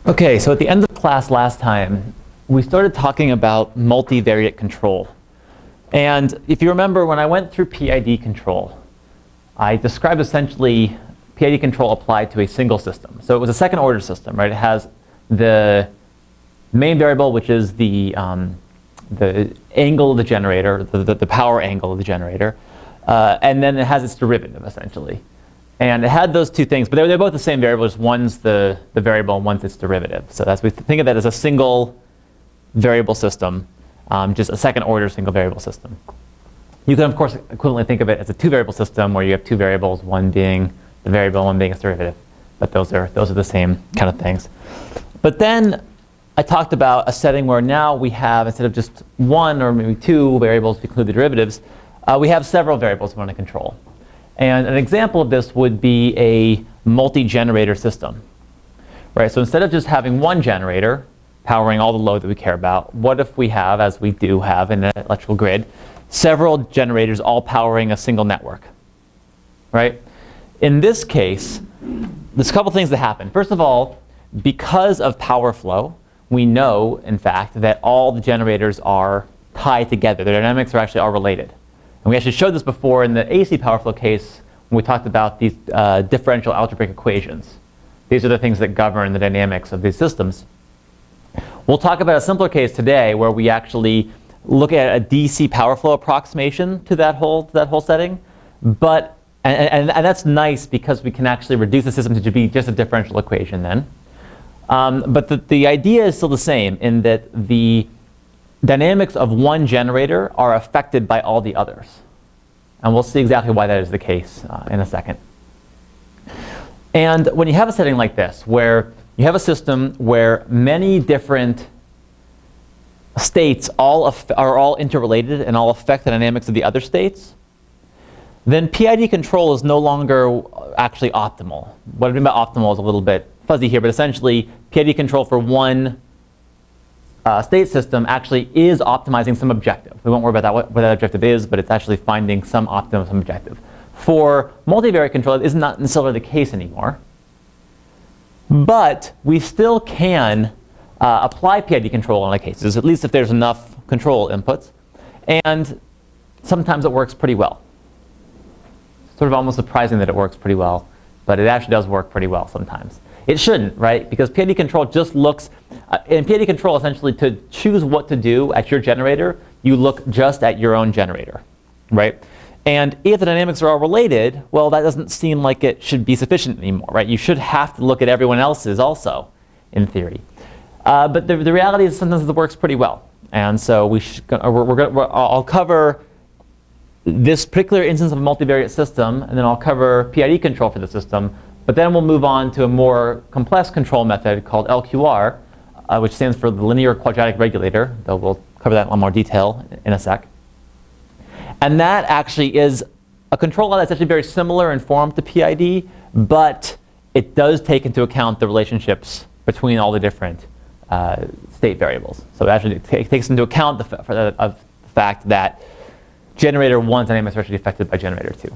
Okay, so at the end of class last time, we started talking about multivariate control. And if you remember, when I went through PID control, I described essentially PID control applied to a single system. So it was a second order system, right? It has the main variable, which is the angle of the generator, the power angle of the generator. And then it has its derivative, essentially. And it had those two things, but they're both the same variable, just one's the variable and one's its derivative. So that's, we think of that as a single variable system, just a second order single variable system. You can, of course, equivalently think of it as a two variable system where you have two variables, one being the variable, one being its derivative. But those are the same kind of things. But then I talked about a setting where now we have, instead of just one or maybe two variables to include the derivatives, we have several variables we want to control. And an example of this would be a multi-generator system, right? So instead of just having one generator powering all the load that we care about, what if we have, as we do have in an electrical grid, several generators all powering a single network, right? In this case, there's a couple things that happen. First of all, because of power flow, we know, in fact, that all the generators are tied together. Their dynamics are actually all related. And we actually showed this before in the AC power flow case when we talked about these differential algebraic equations. These are the things that govern the dynamics of these systems. We'll talk about a simpler case today where we actually look at a DC power flow approximation to that whole setting. But, and that's nice because we can actually reduce the system to be just a differential equation then. But the idea is still the same in that the dynamics of one generator are affected by all the others. And we'll see exactly why that is the case in a second. And when you have a setting like this, where you have a system where many different states are all interrelated and all affect the dynamics of the other states, then PID control is no longer actually optimal. What I mean by optimal is a little bit fuzzy here, but essentially PID control for one state system actually is optimizing some objective. We won't worry about that, what that objective is, but it's actually finding some optimum, some objective. For multivariate control, it is not necessarily the case anymore. But we still can apply PID control in a cases, at least if there's enough control inputs. And sometimes it works pretty well. Sort of almost surprising that it works pretty well, but it actually does work pretty well sometimes. It shouldn't, right? Because PID control just looks, in PID control essentially to choose what to do at your generator, you look just at your own generator, right? And if the dynamics are all related, well, that doesn't seem like it should be sufficient anymore, right? You should have to look at everyone else's also, in theory. But the reality is sometimes it works pretty well. And so I'll cover this particular instance of a multivariate system, and then I'll cover PID control for the system. But then we'll move on to a more complex control method called LQR, which stands for the linear quadratic regulator, though we'll cover that in a lot more detail in a sec. And that actually is a control law that's actually very similar in form to PID, but it does take into account the relationships between all the different state variables. So it actually takes into account the fact that generator 1's dynamics are actually affected by generator 2,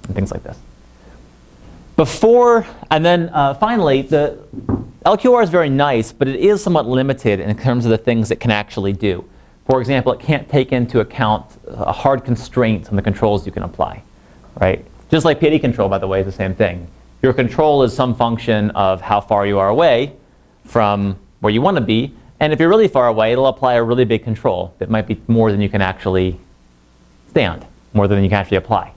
and things like this. Finally, the LQR is very nice, but it is somewhat limited in terms of the things it can actually do. For example, it can't take into account hard constraints on the controls you can apply, right? Just like PID control, by the way, is the same thing. Your control is some function of how far you are away from where you want to be. And if you're really far away, it'll apply a really big control that might be more than you can actually stand, more than you can actually apply.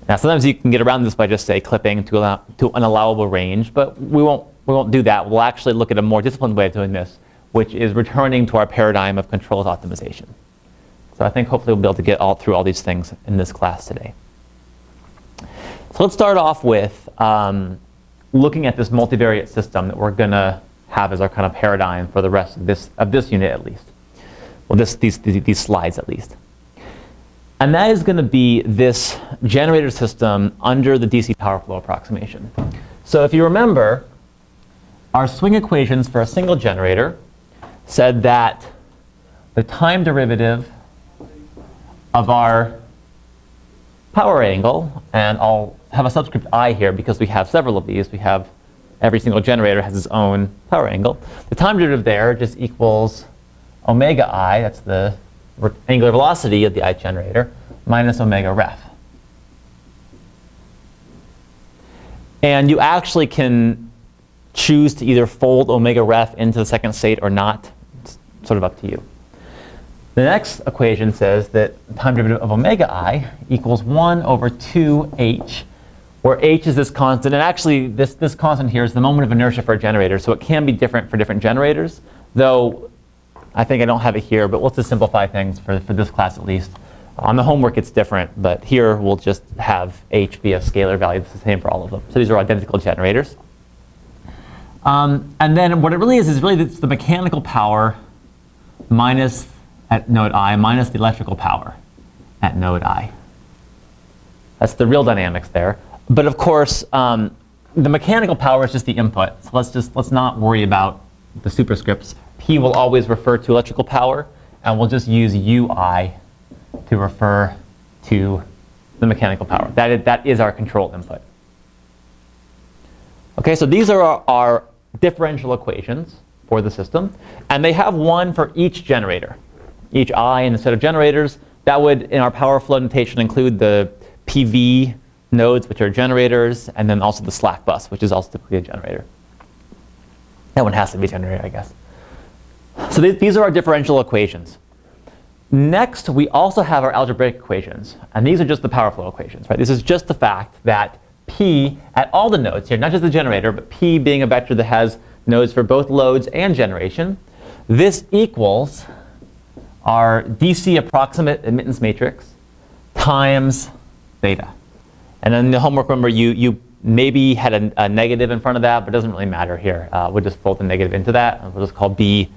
Now, sometimes you can get around this by just, say, clipping to an allowable range, but we won't do that. We'll actually look at a more disciplined way of doing this, which is returning to our paradigm of controls optimization. So I think hopefully we'll be able to get through all these things in this class today. So let's start off with looking at this multivariate system that we're going to have as our kind of paradigm for the rest of this unit at least. Well, these slides at least. And that is going to be this generator system under the DC power flow approximation. So if you remember, our swing equations for a single generator said that the time derivative of our power angle, and I'll have a subscript I here because we have several of these. We have every single generator has its own power angle. The time derivative there just equals omega I, that's the angular velocity of the ith generator, minus omega ref. And you actually can choose to either fold omega ref into the second state or not. It's sort of up to you. The next equation says that the time derivative of omega I equals 1 over 2h, where h is this constant. And actually, this constant here is the moment of inertia for a generator, so it can be different for different generators. Though, I think I don't have it here, but let's just simplify things for this class at least. On the homework, it's different, but here we'll just have h be a scalar value that's the same for all of them. So these are identical generators. And then what it really is really it's the mechanical power minus at node I minus the electrical power at node I. That's the real dynamics there. But of course, the mechanical power is just the input. So let's not worry about the superscripts. P will always refer to electrical power, and we'll just use UI to refer to the mechanical power. That is our control input. Okay, so these are our differential equations for the system, and they have one for each generator. Each I in a set of generators, that would, in our power flow notation, include the PV nodes, which are generators, and then also the slack bus, which is also typically a generator. That one has to be a generator, I guess. So these are our differential equations. Next, we also have our algebraic equations, and these are just the power flow equations, right? This is just the fact that P at all the nodes here, not just the generator, but P being a vector that has nodes for both loads and generation, this equals our DC approximate admittance matrix times theta. And then the homework, remember, you maybe had a negative in front of that, but it doesn't really matter here. We'll just fold the negative into that, and we'll just call B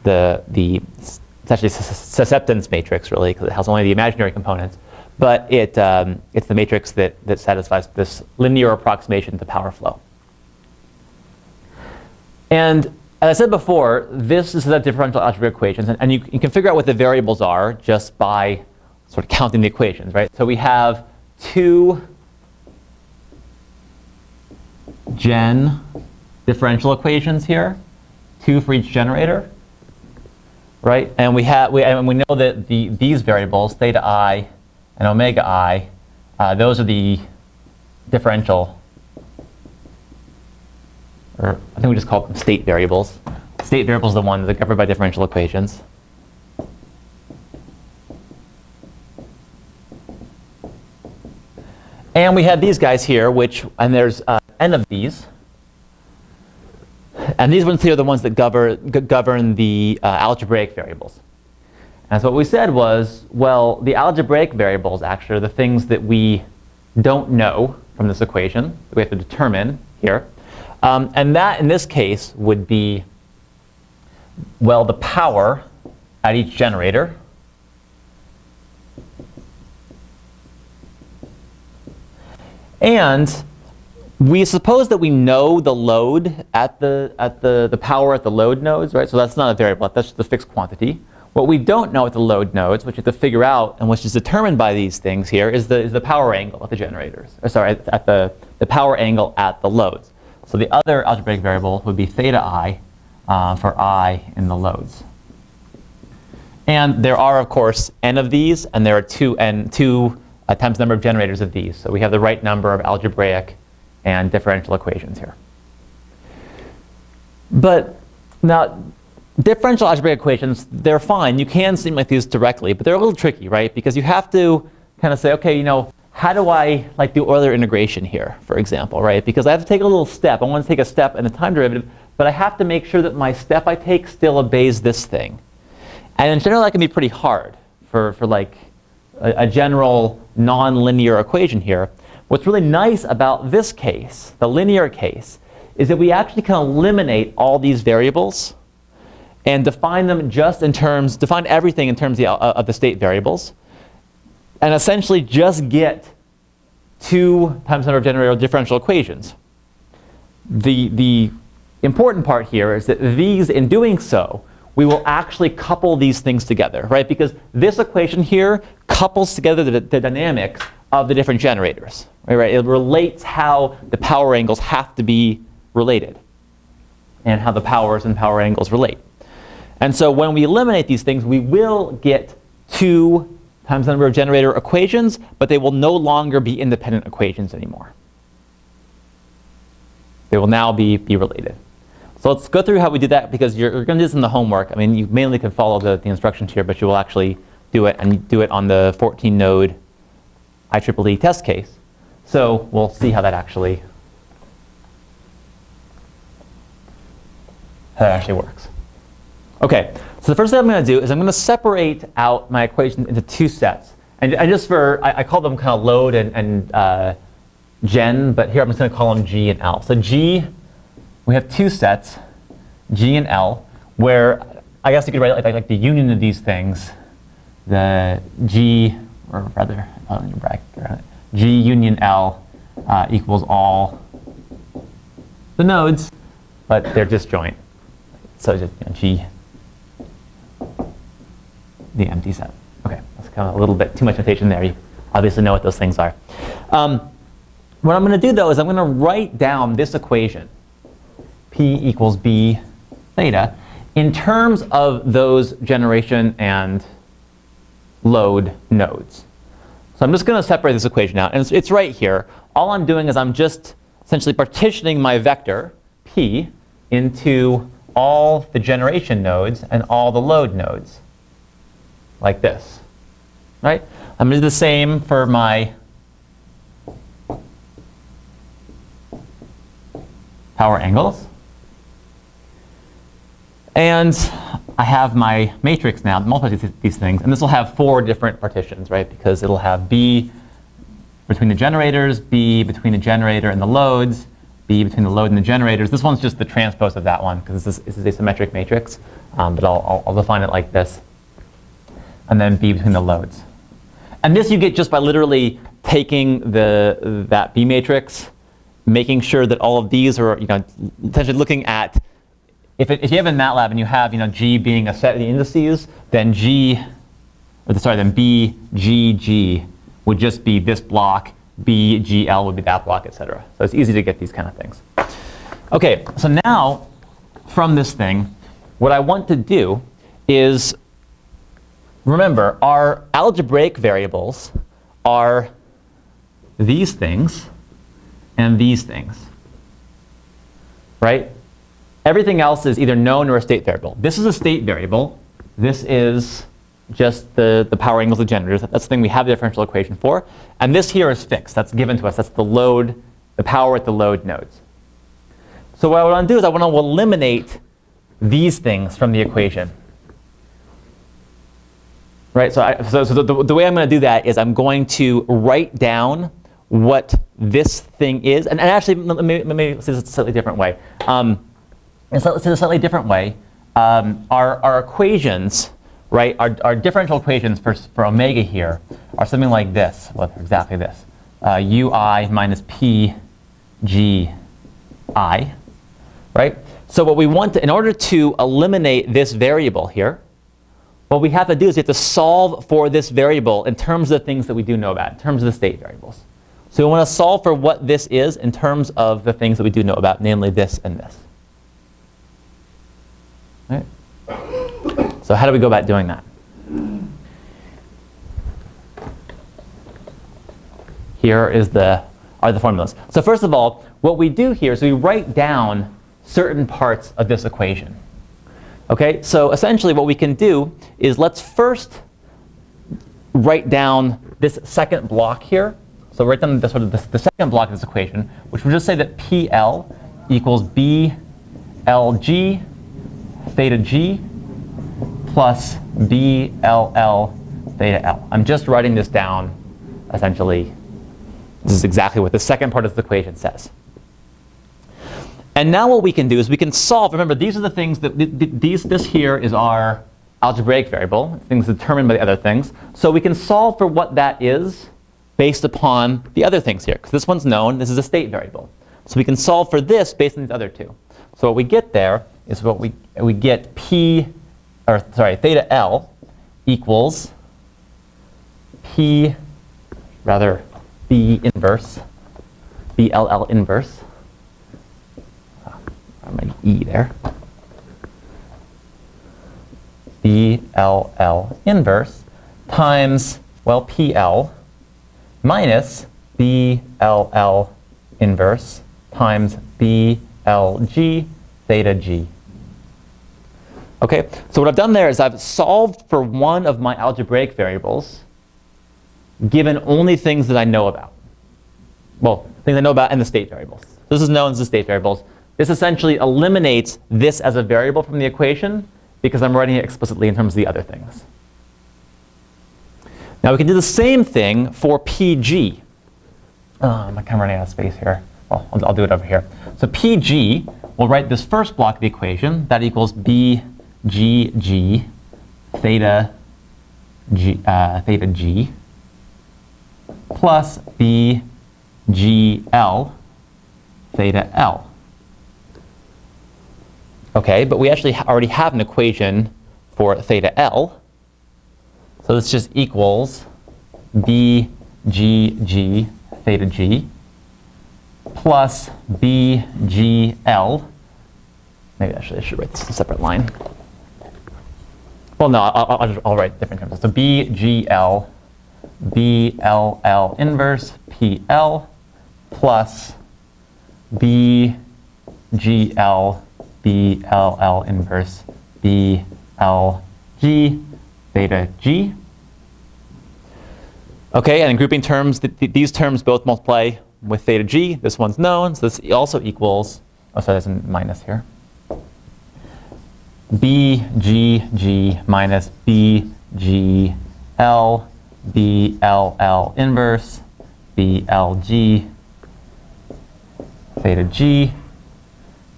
it's actually susceptance matrix, really, because it has only the imaginary components. But it's the matrix that satisfies this linear approximation to power flow. And as I said before, this is the differential algebraic equations. And you can figure out what the variables are just by sort of counting the equations, right? So we have 2 gen differential equations here, 2 for each generator, right? And we know that these variables, theta I and omega I, those are the differential, or I think we just call them state variables. State variables are the ones that are governed by differential equations. And we have these guys here, and there's n of these. And these ones here are the ones that govern the algebraic variables. And so what we said was, well, the algebraic variables actually are the things that we don't know from this equation that we have to determine here. And that, in this case, would be, well, the power at each generator. And we suppose that we know the load at the power at the load nodes, right? So that's not a variable, that's just a fixed quantity. What we don't know at the load nodes, which you have to figure out, and which is determined by these things here, is the power angle at the generators. Or sorry, at the power angle at the loads. So the other algebraic variable would be theta I for I in the loads. And there are, of course, n of these, and there are 2 times the number of generators of these. So we have the right number of algebraic and differential equations here. But now, differential algebraic equations, they're fine. You can simulate these directly, but they're a little tricky, right? Because you have to kind of say, okay, how do I do Euler integration here, for example, right? Because I have to take a little step. I want to take a step in the time derivative, but I have to make sure that my step I take still obeys this thing. And in general, that can be pretty hard for a general non-linear equation here. What's really nice about this case, the linear case, is that we actually can eliminate all these variables and define them define everything in terms of the state variables, and essentially just get 2 times the number of generator differential equations. The important part here is that in doing so, we will actually couple these things together, right? Because this equation here couples together the dynamics of the different generators, right? It relates how the power angles have to be related and how the powers and power angles relate. And so when we eliminate these things, we will get 2 times the number of generator equations, but they will no longer be independent equations anymore. They will now be related. So let's go through how we do that, because you're going to do this in the homework. I mean, you mainly can follow the instructions here, but you will actually do it, and you do it on the 14-node IEEE test case. So we'll see how that actually works. Okay, so the first thing I'm going to do is I'm going to separate out my equations into 2 sets. And just I call them kind of load and gen, but here I'm just going to call them G and L. So G, we have 2 sets, G and L, where I guess you could write like the union of these things. The G, or rather, G union L equals all the nodes, but they're disjoint. So just G, the empty set. Okay, that's kind of a little bit too much notation there. You obviously know what those things are. What I'm going to do, though, is I'm going to write down this equation, P equals B theta, in terms of those generation and load nodes. So I'm just going to separate this equation out. And it's right here. All I'm doing is I'm just essentially partitioning my vector, P, into all the generation nodes and all the load nodes, like this. Right? I'm going to do the same for my power angles. And I have my matrix now that multiplies these things. And this will have 4 different partitions, right? Because it'll have B between the generators, B between the generator and the loads, B between the load and the generators. This one's just the transpose of that one, because this is a symmetric matrix. But I'll define it like this. And then B between the loads. And this you get just by literally taking that B matrix, making sure that all of these are, essentially looking at, if you have in MATLAB and you have, G being a set of the indices, then then B, G, G would just be this block, B, G, L would be that block, etc. So it's easy to get these kind of things. Okay, so now from this thing, what I want to do is, remember, our algebraic variables are these things and these things, right? Everything else is either known or a state variable. This is a state variable. This is just the power angles of generators. That's the thing we have the differential equation for. And this here is fixed. That's given to us. That's the load, the power at the load nodes. So what I want to do is I want to eliminate these things from the equation. Right? So the way I'm going to do that is I'm going to write down what this thing is. And actually, maybe let's do this a slightly different way. Let's do a slightly different way. Our equations, right, our differential equations for omega here are something like this. Well, exactly this. Ui minus p g I, right? So what we want to, in order to eliminate this variable here, what we have to do is we have to solve for this variable in terms of the things that we do know about, in terms of the state variables. So we want to solve for what this is in terms of the things that we do know about, namely this and this. Right? So how do we go about doing that? Here are the formulas. So first of all, what we do here is we write down certain parts of this equation. Okay, so essentially what we can do is let's first write down this second block here. So write down the second block of this equation, which will just say that PL equals BLG theta G plus BLL theta L. I'm just writing this down, essentially. This is exactly what the second part of the equation says. And now what we can do is we can solve. Remember, these are the things that this here is our algebraic variable, things determined by the other things. So we can solve for what that is based upon the other things here. Because this one's known. This is a state variable. So we can solve for this based on these other two. So what we get there is what we get theta L equals B inverse, BLL inverse E there. BLL inverse times, well, PL minus BLL inverse times BLG theta G. Okay, so what I've done there is I've solved for one of my algebraic variables given only things that I know about. Well, things I know about and the state variables. This is known as the state variables. This essentially eliminates this as a variable from the equation because I'm writing it explicitly in terms of the other things. Now we can do the same thing for PG. I'm kind of running out of space here. Well, I'll do it over here. So PG, we'll write this first block of the equation. That equals BGG theta G plus BGL theta L. Okay, but we actually already have an equation for theta L. So this just equals BGG theta G plus BGL. Maybe actually I should write this in a separate line. Well, no, I'll write different terms. So BGL, BLL inverse PL plus BGL, BLL inverse BLG theta G. Okay, and in grouping terms, these terms both multiply with theta G. This one's known, so this also equals, oh, sorry, there's a minus here. BGG minus BGL, BLL inverse BLG theta G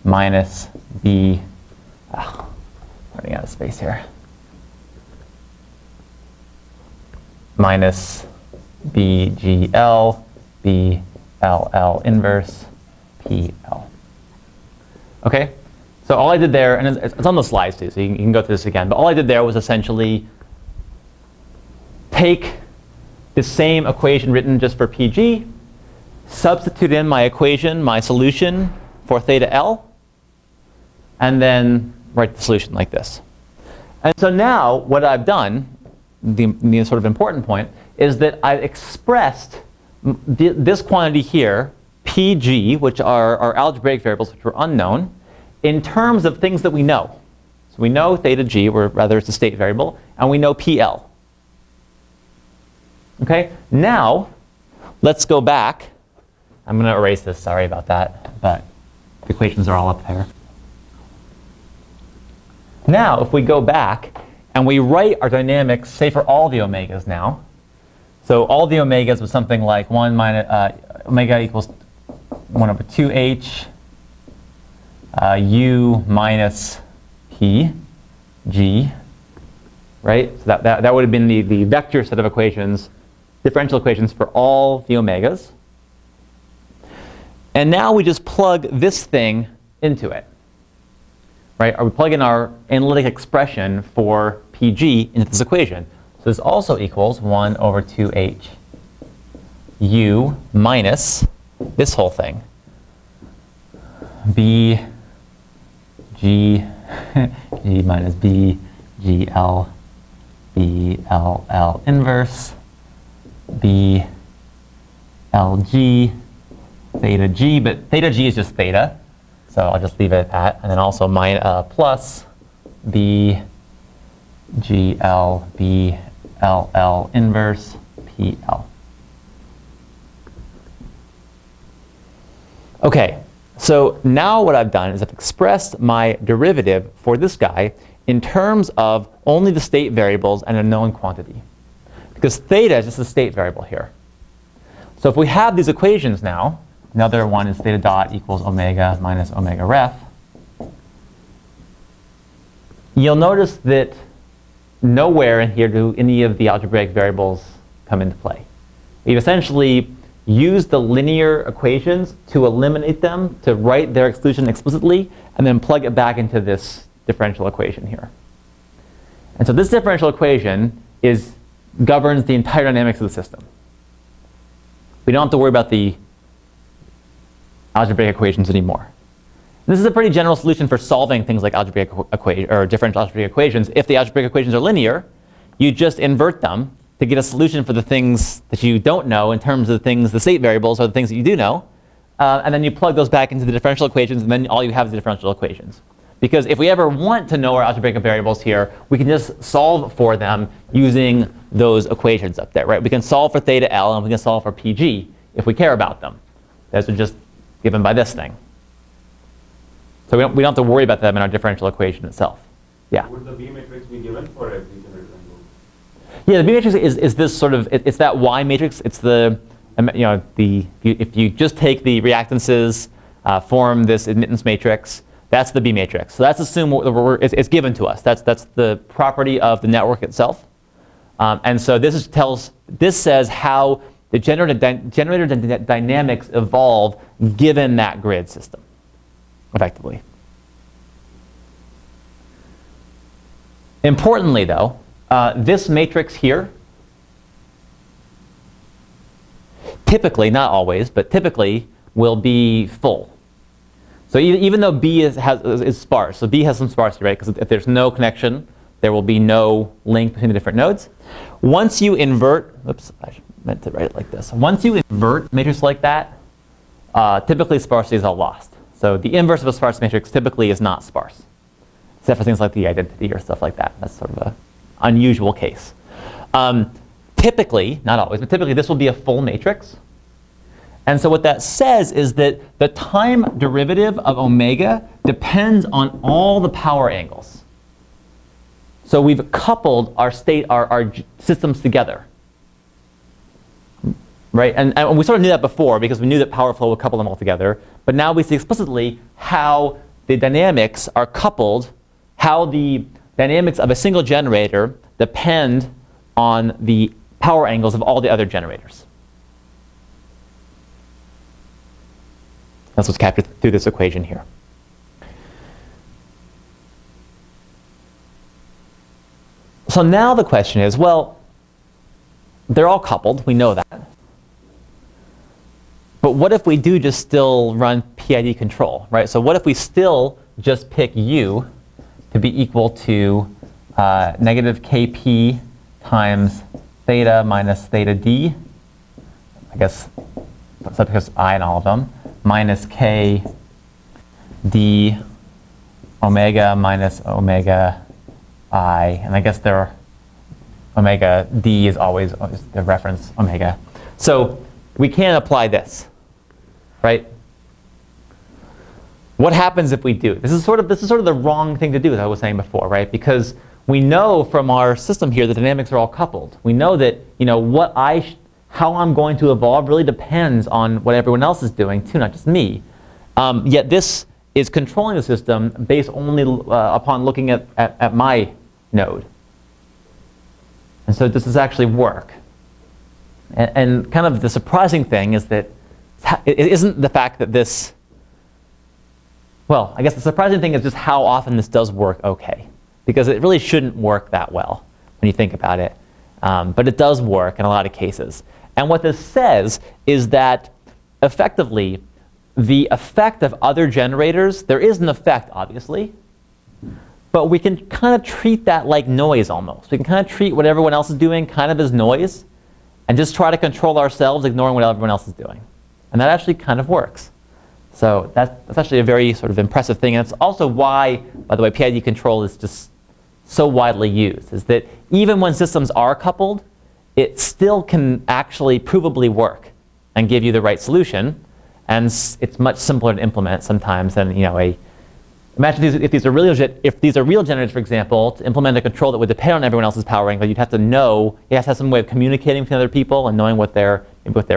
minus running out of space here. Minus BGL, BLL inverse PL. Okay, so all I did there, and it's on the slides too, so you can go through this again, but all I did there was essentially take the same equation written just for PG, substitute in my equation, my solution for theta L, and then write the solution like this. And so now what I've done, the sort of important point, is that I've expressed this quantity here, PG, which are our algebraic variables which were unknown, in terms of things that we know. So we know theta G, or rather it's a state variable, and we know PL. Okay, now let's go back. I'm going to erase this, sorry about that, but the equations are all up there. Now, if we go back and we write our dynamics, say for all the omegas now, so all the omegas was something like 1 minus omega equals 1 over 2h u minus p g, right? So that would have been the vector set of equations, differential equations for all the omegas. And now we just plug this thing into it, right? Or we plug in our analytic expression for PG into this equation. So this also equals 1 over 2h u minus this whole thing, b g g minus b g l b l l inverse b l g theta g, but theta g is just theta, so I'll just leave it at that, and then also plus b g l b l l inverse p l. Okay, so now what I've done is I've expressed my derivative for this guy in terms of only the state variables and a known quantity, because theta is just a state variable here. So if we have these equations now, another one is theta dot equals omega minus omega ref, you'll notice that nowhere in here do any of the algebraic variables come into play. We've essentially used the linear equations to eliminate them, to write their exclusion explicitly, and then plug it back into this differential equation here. And so this differential equation governs the entire dynamics of the system. We don't have to worry about the algebraic equations anymore. This is a pretty general solution for solving things like algebraic equations or differential algebraic equations. If the algebraic equations are linear, you just invert them to get a solution for the things that you don't know in terms of the things, the state variables or the things that you do know. And then you plug those back into the differential equations, and then all you have is the differential equations. Because if we ever want to know our algebraic variables here, we can just solve for them using those equations up there, right? We can solve for theta L, and we can solve for PG if we care about them. Those are just given by this thing. So we don't have to worry about them in our differential equation itself. Yeah? Would the B matrix be given for every generator? Yeah, the B matrix is this sort of, it's that Y matrix. It's the, if you just take the reactances, form this admittance matrix, that's the B matrix. So that's assumed it's given to us. That's the property of the network itself. And so this says how the generator dynamics evolve given that grid system, effectively. Importantly, though, this matrix here, typically, not always, but typically will be full. So even though B is sparse, so B has some sparsity, right? Because if there's no connection, there will be no link between the different nodes. Once you invert, oops, I meant to write it like this. Once you invert matrix like that, typically sparsity is all lost. So the inverse of a sparse matrix typically is not sparse, except for things like the identity or stuff like that. That's sort of an unusual case. Typically, not always, but typically this will be a full matrix. And so what that says is that the time derivative of omega depends on all the power angles. So we've coupled our systems together. Right? And we sort of knew that before because we knew that power flow would couple them all together. But now we see explicitly how the dynamics are coupled, how the dynamics of a single generator depend on the power angles of all the other generators. That's what's captured through this equation here. So now the question is, well, they're all coupled. We know that. But what if we do just still run PID control, right? So what if we still just pick U to be equal to negative Kp times theta minus theta d, I guess that's because I in all of them, minus K d omega minus omega I, and I guess their omega d is always the reference omega. So we can apply this, right? What happens if we do? This is sort of the wrong thing to do, as I was saying before, right? Because we know from our system here the dynamics are all coupled. We know that how I'm going to evolve really depends on what everyone else is doing too, not just me. Yet this is controlling the system based only upon looking at my node. And so does this actually work? And kind of the surprising thing is that it isn't the fact that this, well, I guess the surprising thing is just how often this does work okay. Because it really shouldn't work that well when you think about it. But it does work in a lot of cases. And what this says is that effectively, the effect of other generators, there is an effect, obviously. But we can kind of treat that like noise almost. We can kind of treat what everyone else is doing kind of as noise and just try to control ourselves, ignoring what everyone else is doing. And that actually kind of works. So that's actually a very sort of impressive thing. And it's also why, by the way, PID control is just so widely used, is that even when systems are coupled, it still can actually provably work and give you the right solution. And it's much simpler to implement sometimes than imagine if these are real generators, for example, to implement a control that would depend on everyone else's power angle, you'd have to have some way of communicating with other people and knowing what their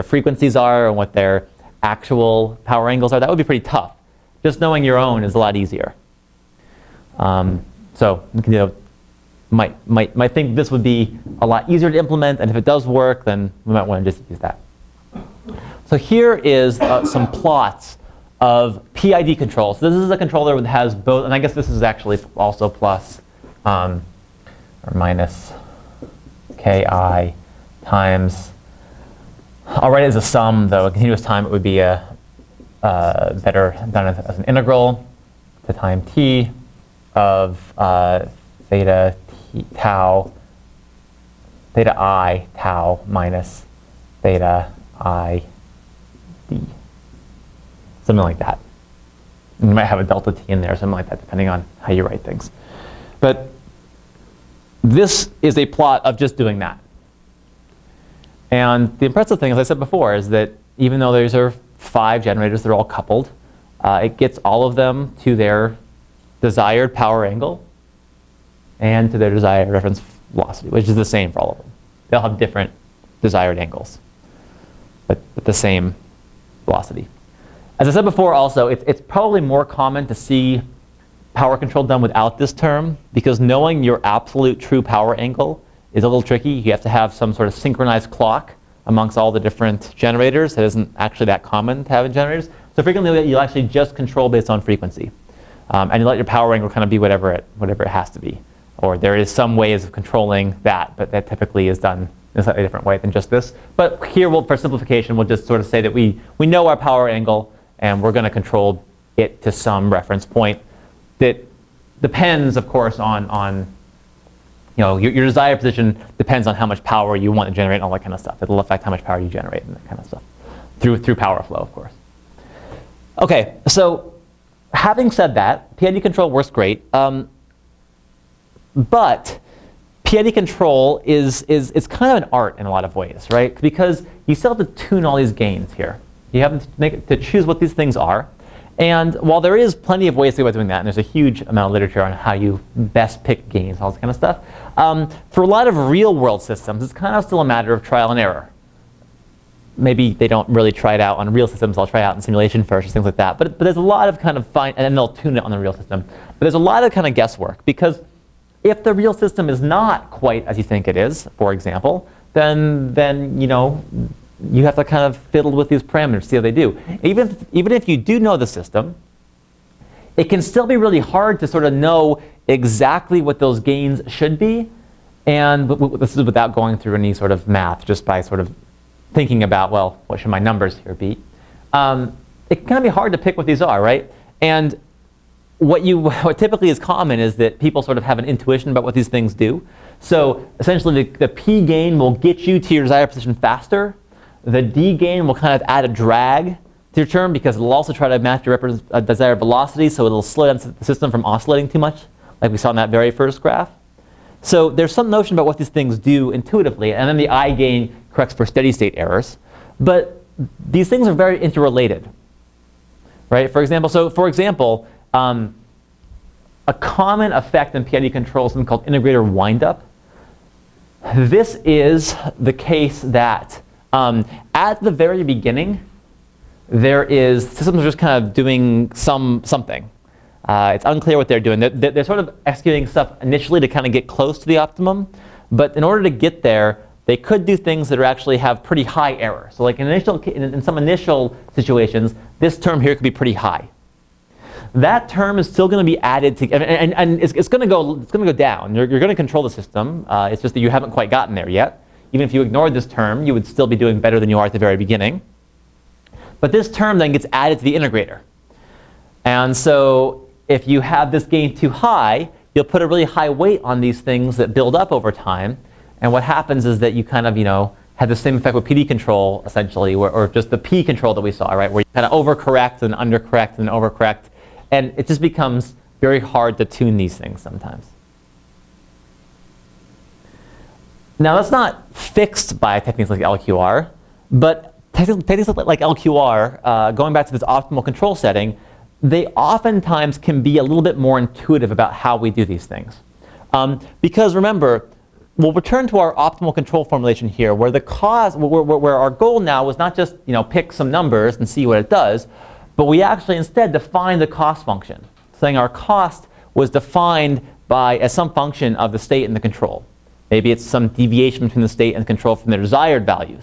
frequencies are and what their actual power angles are. That would be pretty tough. Just knowing your own is a lot easier. So might think this would be a lot easier to implement, and if it does work, then we might want to just use that. So here is some plots of PID control. So this is a controller that has both, and I guess this is actually also plus or minus Ki times. I'll write it as a sum, though. A continuous time, it would be better done as an integral. to time t of theta I tau minus theta I d. Something like that. And you might have a delta t in there, something like that, depending on how you write things. But this is a plot of just doing that. And the impressive thing, as I said before, is that even though these are 5 generators, they're all coupled, it gets all of them to their desired power angle and to their desired reference velocity, which is the same for all of them. They'll have different desired angles, but the same velocity. As I said before also, it's probably more common to see power control done without this term, because knowing your absolute true power angle is a little tricky. You have to have some sort of synchronized clock amongst all the different generators. That isn't actually that common to have in generators. So frequently you'll actually just control based on frequency. And you let your power angle kind of be whatever it has to be. Or there is some ways of controlling that, but that typically is done in a slightly different way than just this. But here, for simplification, we'll just sort of say that we know our power angle, and we're going to control it to some reference point that depends, of course, on your desired position depends on how much power you want to generate and all that kind of stuff. It'll affect how much power you generate and that kind of stuff through power flow, of course. Okay, so having said that, PID control works great. But PID control is kind of an art in a lot of ways, right? Because you still have to tune all these gains here. You have to choose what these things are. And while there is plenty of ways to go about doing that, and there's a huge amount of literature on how you best pick gains, all this kind of stuff, for a lot of real-world systems, it's kind of still a matter of trial and error. Maybe they don't really try it out on real systems. They'll try it out in simulation first, or things like that. But there's a lot of kind of fine, and then they'll tune it on the real system. But there's a lot of kind of guesswork, because if the real system is not quite as you think it is, for example, then you have to kind of fiddle with these parameters, see how they do. Even if you do know the system, it can still be really hard to sort of know exactly what those gains should be. And this is without going through any sort of math, just by sort of thinking about, well, what should my numbers here be? It can kind of be hard to pick what these are, right? And what typically is common is that people sort of have an intuition about what these things do. So essentially, the P gain will get you to your desired position faster. The D gain will kind of add a drag to your term, because it'll also try to match your desired velocity, so it'll slow down the system from oscillating too much, like we saw in that very first graph. So there's some notion about what these things do intuitively, and then the I gain corrects for steady state errors. But these things are very interrelated, right? For example, a common effect in PID control is something called integrator windup. This is the case that at the very beginning, systems are just kind of doing something. It's unclear what they're doing. They're sort of executing stuff initially to kind of get close to the optimum. But in order to get there, they could do things that actually have pretty high error. So like in some initial situations, this term here could be pretty high. That term is still going to be added to, and it's going to go down. You're going to control the system. It's just that you haven't quite gotten there yet. Even if you ignored this term, you would still be doing better than you are at the very beginning. But this term then gets added to the integrator. And so if you have this gain too high, you'll put a really high weight on these things that build up over time. And what happens is that you kind of, have the same effect with PD control, essentially, or just the P control that we saw, right? Where you kind of overcorrect and undercorrect and overcorrect. And it just becomes very hard to tune these things sometimes. Now, that's not fixed by techniques like LQR, but techniques like LQR, going back to this optimal control setting, they oftentimes can be a little bit more intuitive about how we do these things. Because remember, we'll return to our optimal control formulation here, where where our goal now was not just pick some numbers and see what it does, but we actually instead define the cost function, saying our cost was defined as some function of the state and the control. Maybe it's some deviation between the state and the control from their desired values.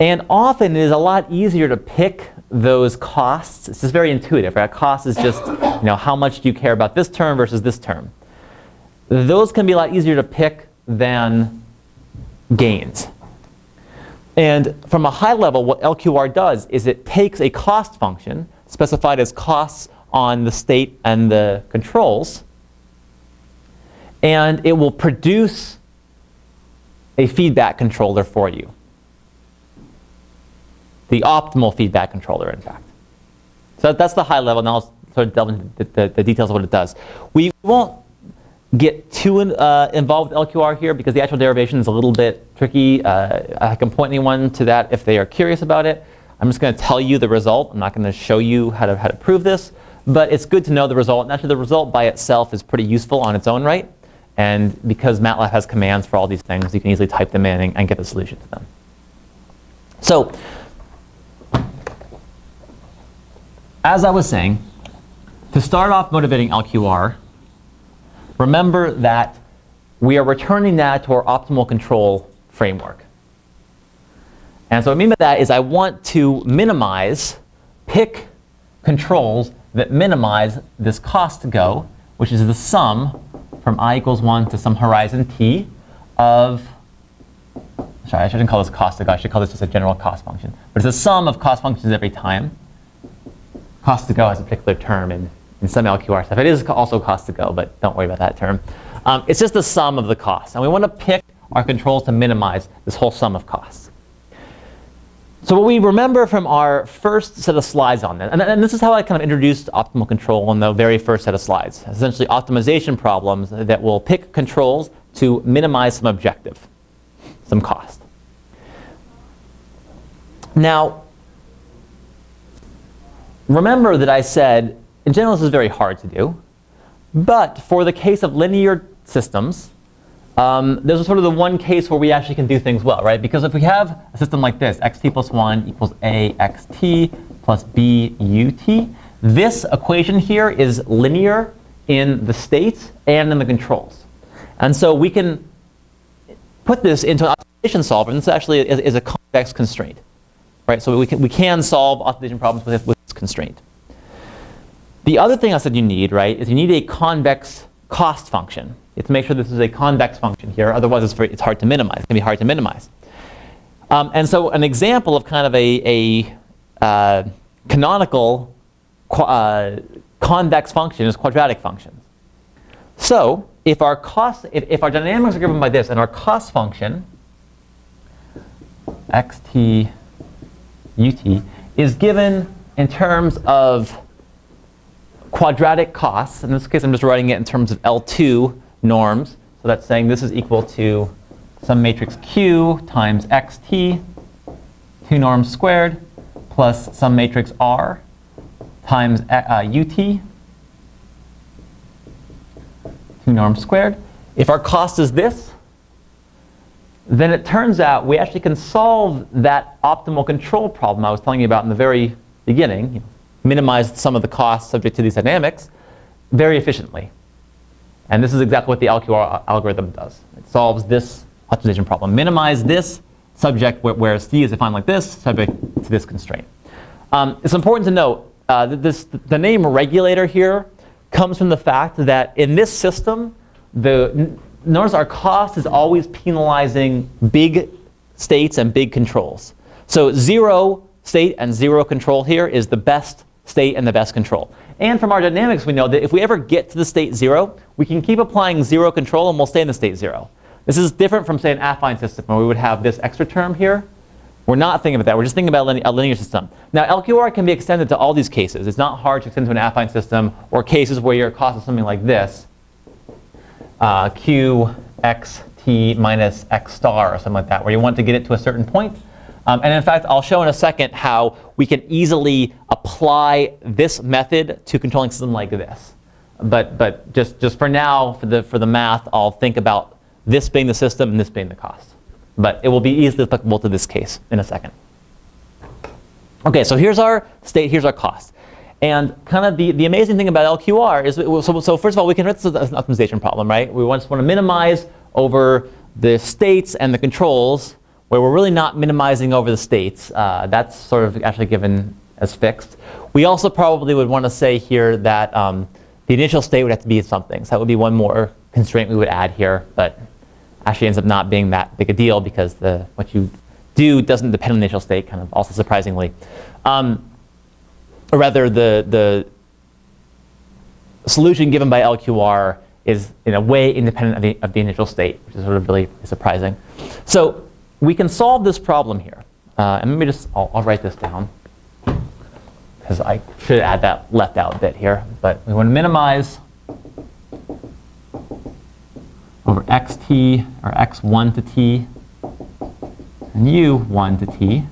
And often it is a lot easier to pick those costs. It's just very intuitive, right? Cost is just how much do you care about this term versus this term. Those can be a lot easier to pick than gains. And from a high level, what LQR does is it takes a cost function specified as costs on the state and the controls, and it will produce a feedback controller for you. The optimal feedback controller, in fact. So that's the high level. Now I'll sort of delve into the details of what it does. We won't get too involved with LQR here because the actual derivation is a little bit tricky. I can point anyone to that if they are curious about it. I'm just going to tell you the result. I'm not going to show you how to prove this, but it's good to know the result. And actually the result by itself is pretty useful on its own right. And because MATLAB has commands for all these things, you can easily type them in and get the solution to them. So, as I was saying, to start off motivating LQR, remember that we are returning that to our optimal control framework. And so what I mean by that is I want to pick controls that minimize this cost to go, which is the sum from I equals 1 to some horizon t of, sorry, I shouldn't call this cost to go, I should call this just a general cost function. But it's a sum of cost functions every time. Cost to go has a particular term in some LQR stuff. It is also cost to go, but don't worry about that term. It's just the sum of the costs. And we want to pick our controls to minimize this whole sum of costs. So what we remember from our first set of slides on this, and this is how I kind of introduced optimal control in the very first set of slides, essentially optimization problems that will pick controls to minimize some objective, some cost. Now, remember that I said, in general, this is very hard to do. But for the case of linear systems, there's sort of the one case where we actually can do things well, right? Because if we have a system like this, xt plus 1 equals axt plus b ut, this equation here is linear in the states and in the controls. And so we can put this into an optimization solver, and this actually is a convex constraint. Right, so we can solve optimization problems with this constraint. The other thing I said you need, right, is you need a convex cost function. You have to make sure this is a convex function here, otherwise it's hard to minimize. It can be hard to minimize. And so an example of kind of a canonical convex function is quadratic functions. So if our dynamics are given by this, and our cost function xt ut is given in terms of quadratic costs. In this case, I'm just writing it in terms of L2 norms. So that's saying this is equal to some matrix Q times xt, 2 norms squared, plus some matrix R times ut, 2 norms squared. If our cost is this, then it turns out we actually can solve that optimal control problem I was telling you about in the very beginning, minimize some of the costs subject to these dynamics, very efficiently. And this is exactly what the LQR algorithm does. It solves this optimization problem. Minimize this subject where C is defined like this, subject to this constraint. It's important to note that the name regulator here comes from the fact that in this system, notice our cost is always penalizing big states and big controls. So 0 state and 0 control here is the best state and the best control. And from our dynamics, we know that if we ever get to the state 0, we can keep applying 0 control and we'll stay in the state 0. This is different from, say, an affine system where we would have this extra term here. We're not thinking about that. We're just thinking about a linear system. Now, LQR can be extended to all these cases. It's not hard to extend to an affine system or cases where your cost is something like this. Q x t minus x star or something like that, where you want to get it to a certain point. And in fact, I'll show in a second how we can easily apply this method to controlling a system like this. But just for now, for the math, I'll think about this being the system and this being the cost. But it will be easily applicable to this case in a second. OK, so here's our state, here's our cost. And kind of the amazing thing about LQR is, so first of all, we can write this as an optimization problem, right? We just want to minimize over the states and the controls where we're really not minimizing over the states. That's sort of actually given as fixed. We also probably would want to say here that the initial state would have to be something. So that would be one more constraint we would add here, but actually ends up not being that big a deal because what you do doesn't depend on the initial state, kind of also surprisingly. Or rather, the solution given by LQR is in a way independent of the initial state, which is sort of really surprising. So we can solve this problem here. And let me just, I'll write this down, because I should add that left out bit here. But we want to minimize over xt, or x1 to t, and u1 to t,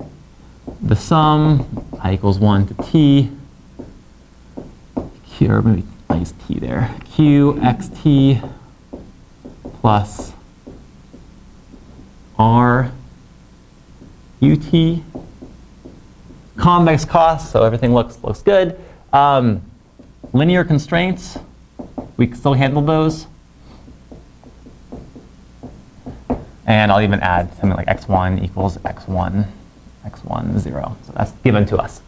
the sum I equals 1 to t, q, or maybe I use t there, q xt plus r ut, convex cost, so everything looks good. Linear constraints, we can still handle those. And I'll even add something like x1 equals x1, 0. So that's given to us.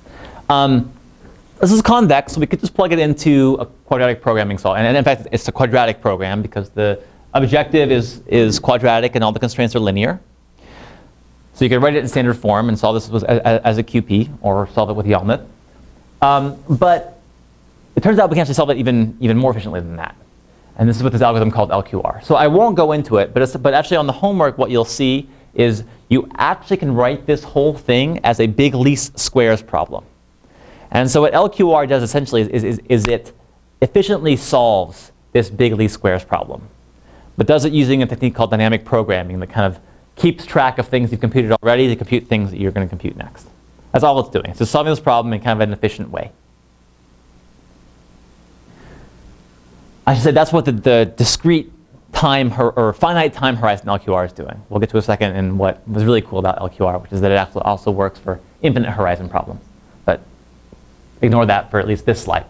This is convex, so we could just plug it into a quadratic programming solver. And in fact, it's a quadratic program because the objective is quadratic and all the constraints are linear. So you can write it in standard form and solve this as a QP or solve it with YAML. But it turns out we can actually solve it even more efficiently than that. And this is with this algorithm called LQR. So I won't go into it, but actually on the homework, what you'll see is you actually can write this whole thing as a big least squares problem. And so what LQR does essentially is it efficiently solves this big least squares problem, but does it using a technique called dynamic programming that kind of keeps track of things you've computed already to compute things that you're going to compute next. That's all it's doing. It's just solving this problem in kind of an efficient way. I should say that's what the discrete time or finite time horizon LQR is doing. We'll get to a second in what was really cool about LQR, which is that it also works for infinite horizon problems. But ignore that for at least this slide.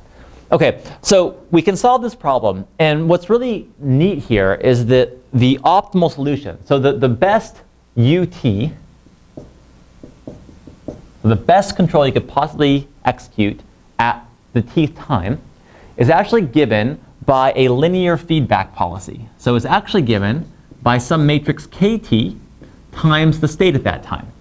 OK, so we can solve this problem. And what's really neat here is that the optimal solution, so the best UT, the best control you could possibly execute at the tth time, is actually given by a linear feedback policy. So it's actually given by some matrix kt times the state at that time,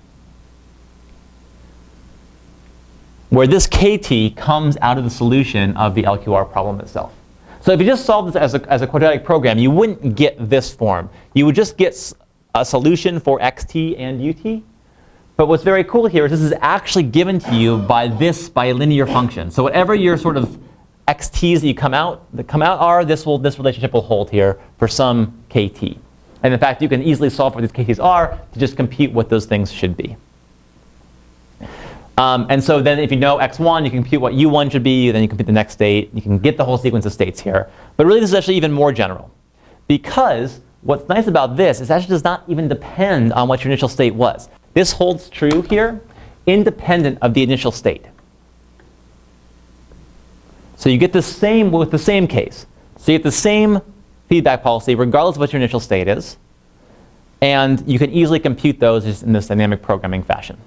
where this kt comes out of the solution of the LQR problem itself. So if you just solve this as a quadratic program, you wouldn't get this form. You would just get a solution for xt and ut. But what's very cool here is this is actually given to you by a linear function. So whatever your sort of xt's that come out are, this relationship will hold here for some kt. And in fact, you can easily solve what these kt's are to just compute what those things should be. And so then if you know x1, you can compute what u1 should be, then you compute the next state. You can get the whole sequence of states here. But really, this is actually even more general. Because what's nice about this is it actually does not even depend on what your initial state was. This holds true here, independent of the initial state. So you get the same with the same case. So you get the same feedback policy regardless of what your initial state is. And you can easily compute those just in this dynamic programming fashion.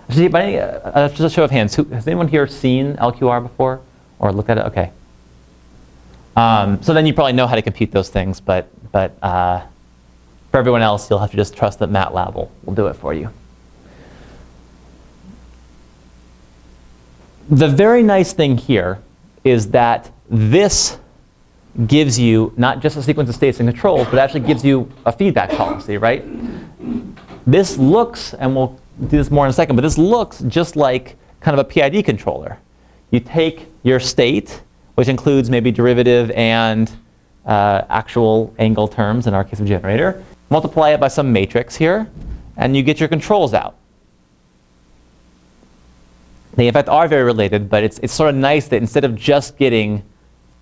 Just a show of hands. Has anyone here seen LQR before or looked at it? OK. So then you probably know how to compute those things. But for everyone else, you'll have to just trust that MATLAB will do it for you. The very nice thing here is that this gives you not just a sequence of states and controls, but actually gives you a feedback policy, right? This looks, and we'll do this more in a second, but this looks just like kind of a PID controller. You take your state, which includes maybe derivative and actual angle terms, in our case of generator, multiply it by some matrix here, and you get your controls out. They, in fact, are very related, but it's sort of nice that instead of just getting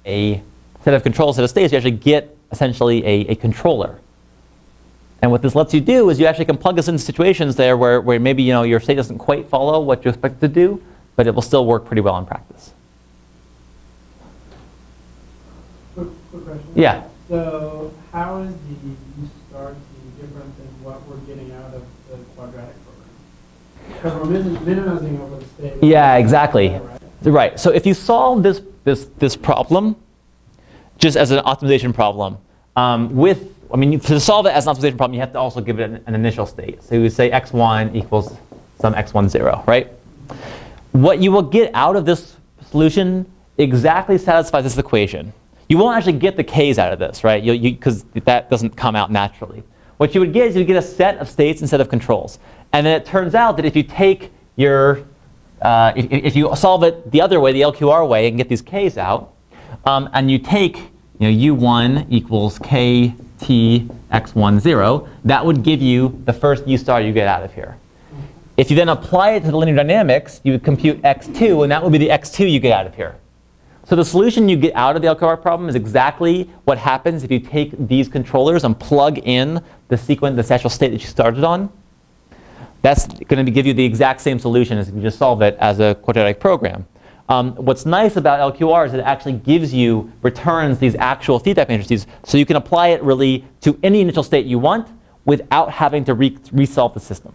a set of controls, set of states, you actually get essentially a controller. And what this lets you do is you actually can plug this into situations there where maybe your state doesn't quite follow what you expect it to do, but it will still work pretty well in practice. Quick question. Yeah. So how is the U-star different than what we're getting out of the quadratic program? Because we're minimizing over the state. Yeah, exactly. Right. So if you solve this problem just as an optimization problem to solve it as an optimization problem, you have to also give it an initial state. So you would say x1 equals some x1, 0, right? What you will get out of this solution exactly satisfies this equation. You won't actually get the k's out of this, right? Because that doesn't come out naturally. What you would get is you would get a set of states instead of controls. And then it turns out that if you take your, if you solve it the other way, the LQR way, and get these k's out, and you take u1 equals k t x1 0, that would give you the first u star you get out of here. If you then apply it to the linear dynamics, you would compute x2, and that would be the x2 you get out of here. So the solution you get out of the LQR problem is exactly what happens if you take these controllers and plug in the sequence, the natural state that you started on. That's going to give you the exact same solution as if you just solve it as a quadratic program. What's nice about LQR is it actually returns these actual feedback matrices, so you can apply it really to any initial state you want without having to resolve the system.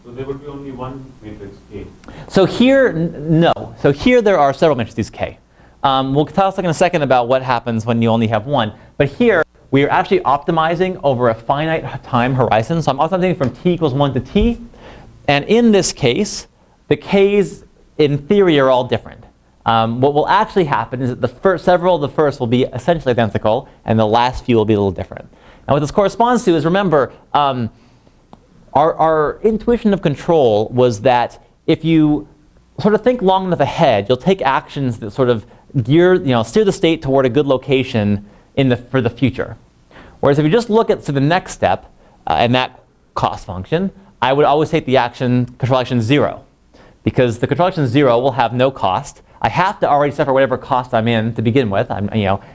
So there would be only one matrix K. So here, no. So here there are several matrices K. We'll talk in a second about what happens when you only have one. But here, we are actually optimizing over a finite time horizon. So I'm optimizing from t equals 1 to t. And in this case, the k's, in theory, are all different. What will actually happen is that several of the first will be essentially identical, and the last few will be a little different. And what this corresponds to is, remember, our intuition of control was that if you sort of think long enough ahead, you'll take actions that sort of steer the state toward a good location for the future. Whereas if you just look at the next step and that cost function, I would always take the control action 0. Because the control action 0 will have no cost. I have to already suffer whatever cost I'm in to begin with. And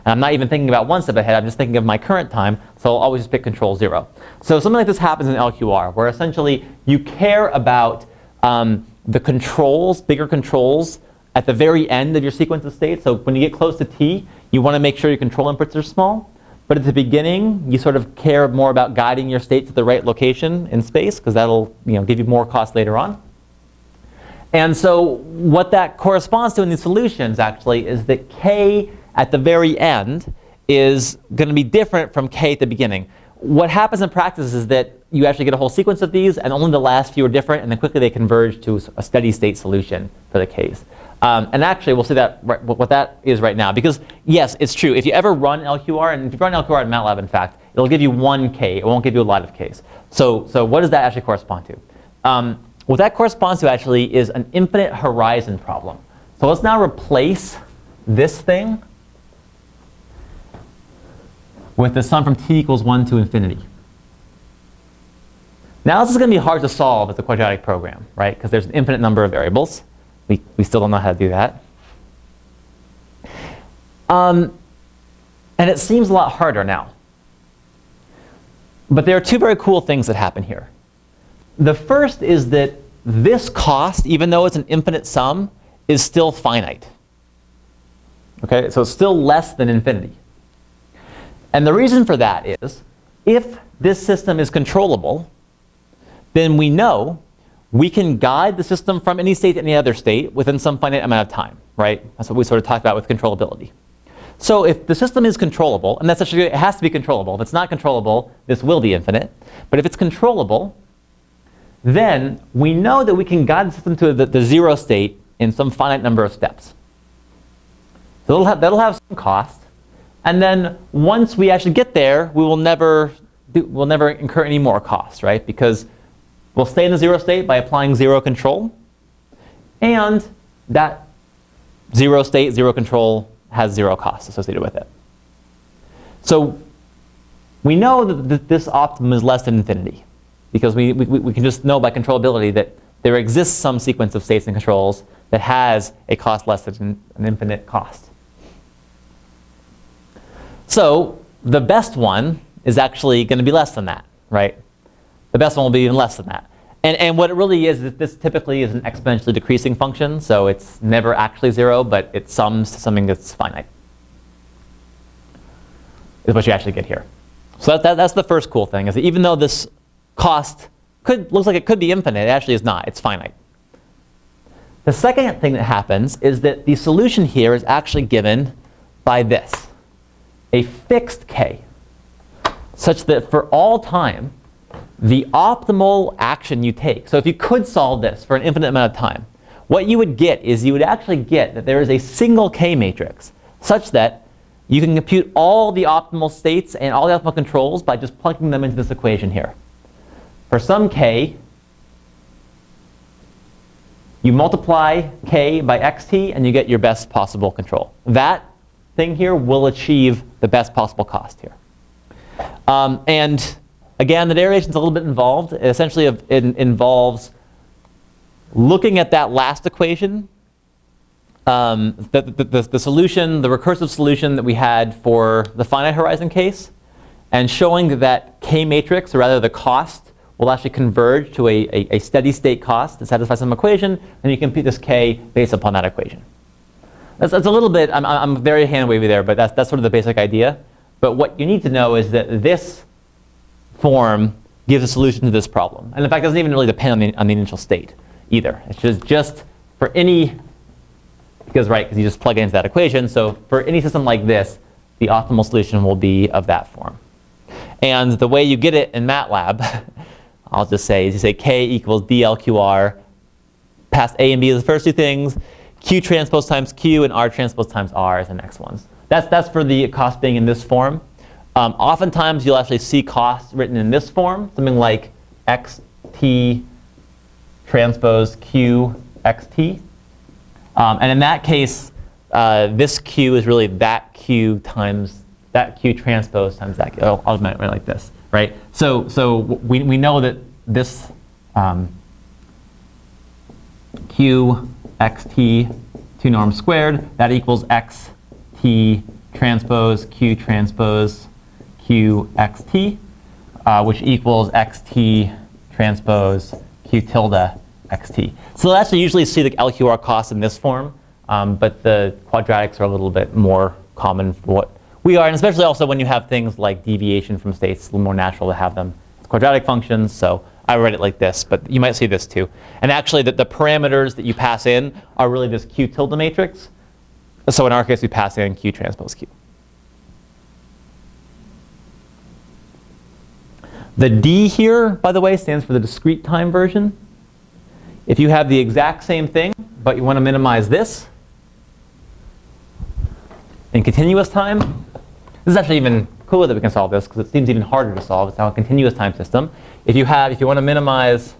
I'm not even thinking about one step ahead. I'm just thinking of my current time. So I'll always just pick control 0. So something like this happens in LQR, where essentially you care about the controls, bigger controls, at the very end of your sequence of states. So when you get close to t, you want to make sure your control inputs are small. But at the beginning, you sort of care more about guiding your state to the right location in space, because that'll give you more cost later on. And so what that corresponds to in these solutions, actually, is that k at the very end is going to be different from k at the beginning. What happens in practice is that you actually get a whole sequence of these, and only the last few are different, and then quickly they converge to a steady state solution for the k's. And actually, we'll see that what that is right now. Because, yes, it's true. If you ever run LQR, and if you run LQR in MATLAB, in fact, it'll give you one k. It won't give you a lot of k's. So what does that actually correspond to? What that corresponds to, actually, is an infinite horizon problem. So let's now replace this thing with the sum from t equals 1 to infinity. Now, this is going to be hard to solve as a quadratic program, right? Because there's an infinite number of variables. We still don't know how to do that. And it seems a lot harder now. But there are two very cool things that happen here. The first is that this cost, even though it's an infinite sum, is still finite. Okay, so it's still less than infinity. And the reason for that is, if this system is controllable, then we know we can guide the system from any state to any other state within some finite amount of time, right? That's what we sort of talked about with controllability. So if the system is controllable, and that's actually, it has to be controllable. If it's not controllable, this will be infinite. But if it's controllable, then we know that we can guide the system to the 0 state in some finite number of steps. So that'll have some cost. And then once we actually get there, we'll never incur any more costs, right? Because we'll stay in the 0 state by applying 0 control. And that 0 state, 0 control has 0 costs associated with it. So we know that this optimum is less than infinity, because we can just know by controllability that there exists some sequence of states and controls that has a cost less than an infinite cost. So the best one is actually going to be less than that, right? The best one will be even less than that. And what it really is that this typically is an exponentially decreasing function, so it's never actually 0, but it sums to something that's finite, is what you actually get here. So that's the first cool thing, is that even though this cost looks like it could be infinite, it actually is not. It's finite. The second thing that happens is that the solution here is actually given by this, a fixed k, such that for all time, the optimal action you take, so if you could solve this for an infinite amount of time, what you would get is you would actually get that there is a single K matrix such that you can compute all the optimal states and all the optimal controls by just plugging them into this equation here. For some K, you multiply K by xt and you get your best possible control. That thing here will achieve the best possible cost here. And again, the derivation is a little bit involved. It essentially involves looking at that last equation, the solution, the recursive solution that we had for the finite horizon case, and showing that K matrix, or rather the cost, will actually converge to a steady state cost to satisfy some equation, and you compute this K based upon that equation. That's a little bit, I'm very hand-wavy there, but that's sort of the basic idea. But what you need to know is that this form gives a solution to this problem. And in fact, it doesn't even really depend on the initial state either. It's just for any, because you just plug it into that equation. So for any system like this, the optimal solution will be of that form. And the way you get it in MATLAB, I'll just say, is you say K equals D LQR, past A and B as the first two things, Q transpose times Q, and R transpose times R as the next ones. That's for the cost being in this form. Oftentimes, you'll actually see costs written in this form, something like xt transpose Q xt. And in that case, this Q is really that Q times that Q transpose times that Q. I'll write it like this, right? So we know that this Q xt 2 norm squared, that equals xt transpose Q transpose Q xt, which equals xt transpose Q tilde xt. So they'll actually usually see the LQR cost in this form, but the quadratics are a little bit more common for what we are, and especially also when you have things like deviation from states, it's a little more natural to have them as quadratic functions. So I write it like this, but you might see this too. And actually, the parameters that you pass in are really this Q tilde matrix. So in our case, we pass in Q transpose Q. The D here, by the way, stands for the discrete time version. If you have the exact same thing, but you want to minimize this in continuous time, this is actually even cooler that we can solve this because it seems even harder to solve. It's now a continuous time system. If you want to minimize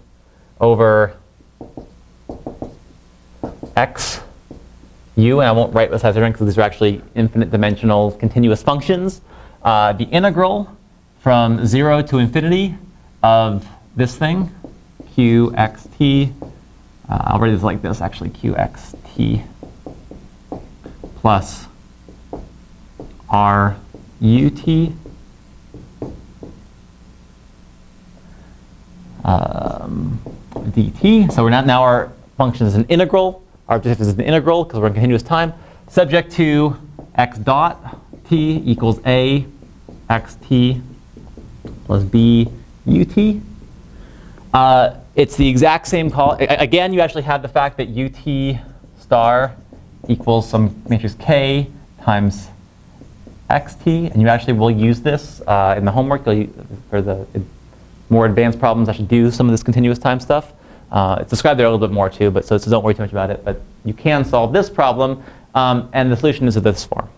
over x, u, and I won't write besides because these are actually infinite dimensional continuous functions, the integral from 0 to infinity of this thing, qxt, I'll write this like this actually, qxt plus rut dt. So now our function is an integral. Our objective is an integral because we're in continuous time, subject to x dot t equals a xt plus b ut. It's the exact same call. Again, you actually have the fact that ut star equals some matrix k times xt, and you actually will use this in the homework for the more advanced problems. I should do some of this continuous time stuff. It's described there a little bit more too, but so don't worry too much about it. But you can solve this problem, and the solution is of this form.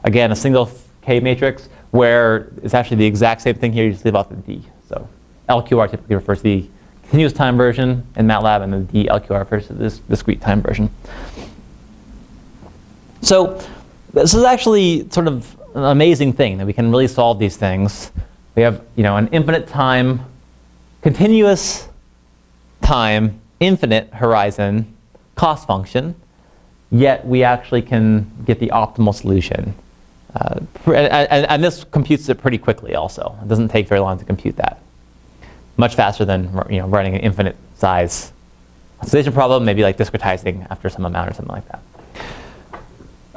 Again, a single K matrix where it's actually the exact same thing here. You just leave off the D. So LQR typically refers to the continuous time version in MATLAB, and the D LQR refers to this discrete time version. So this is actually sort of an amazing thing that we can really solve these things. We have an infinite time, continuous time, infinite horizon cost function, yet we actually can get the optimal solution. And this computes it pretty quickly also. It doesn't take very long to compute that. Much faster than running an infinite size optimization problem, maybe like discretizing after some amount or something like that.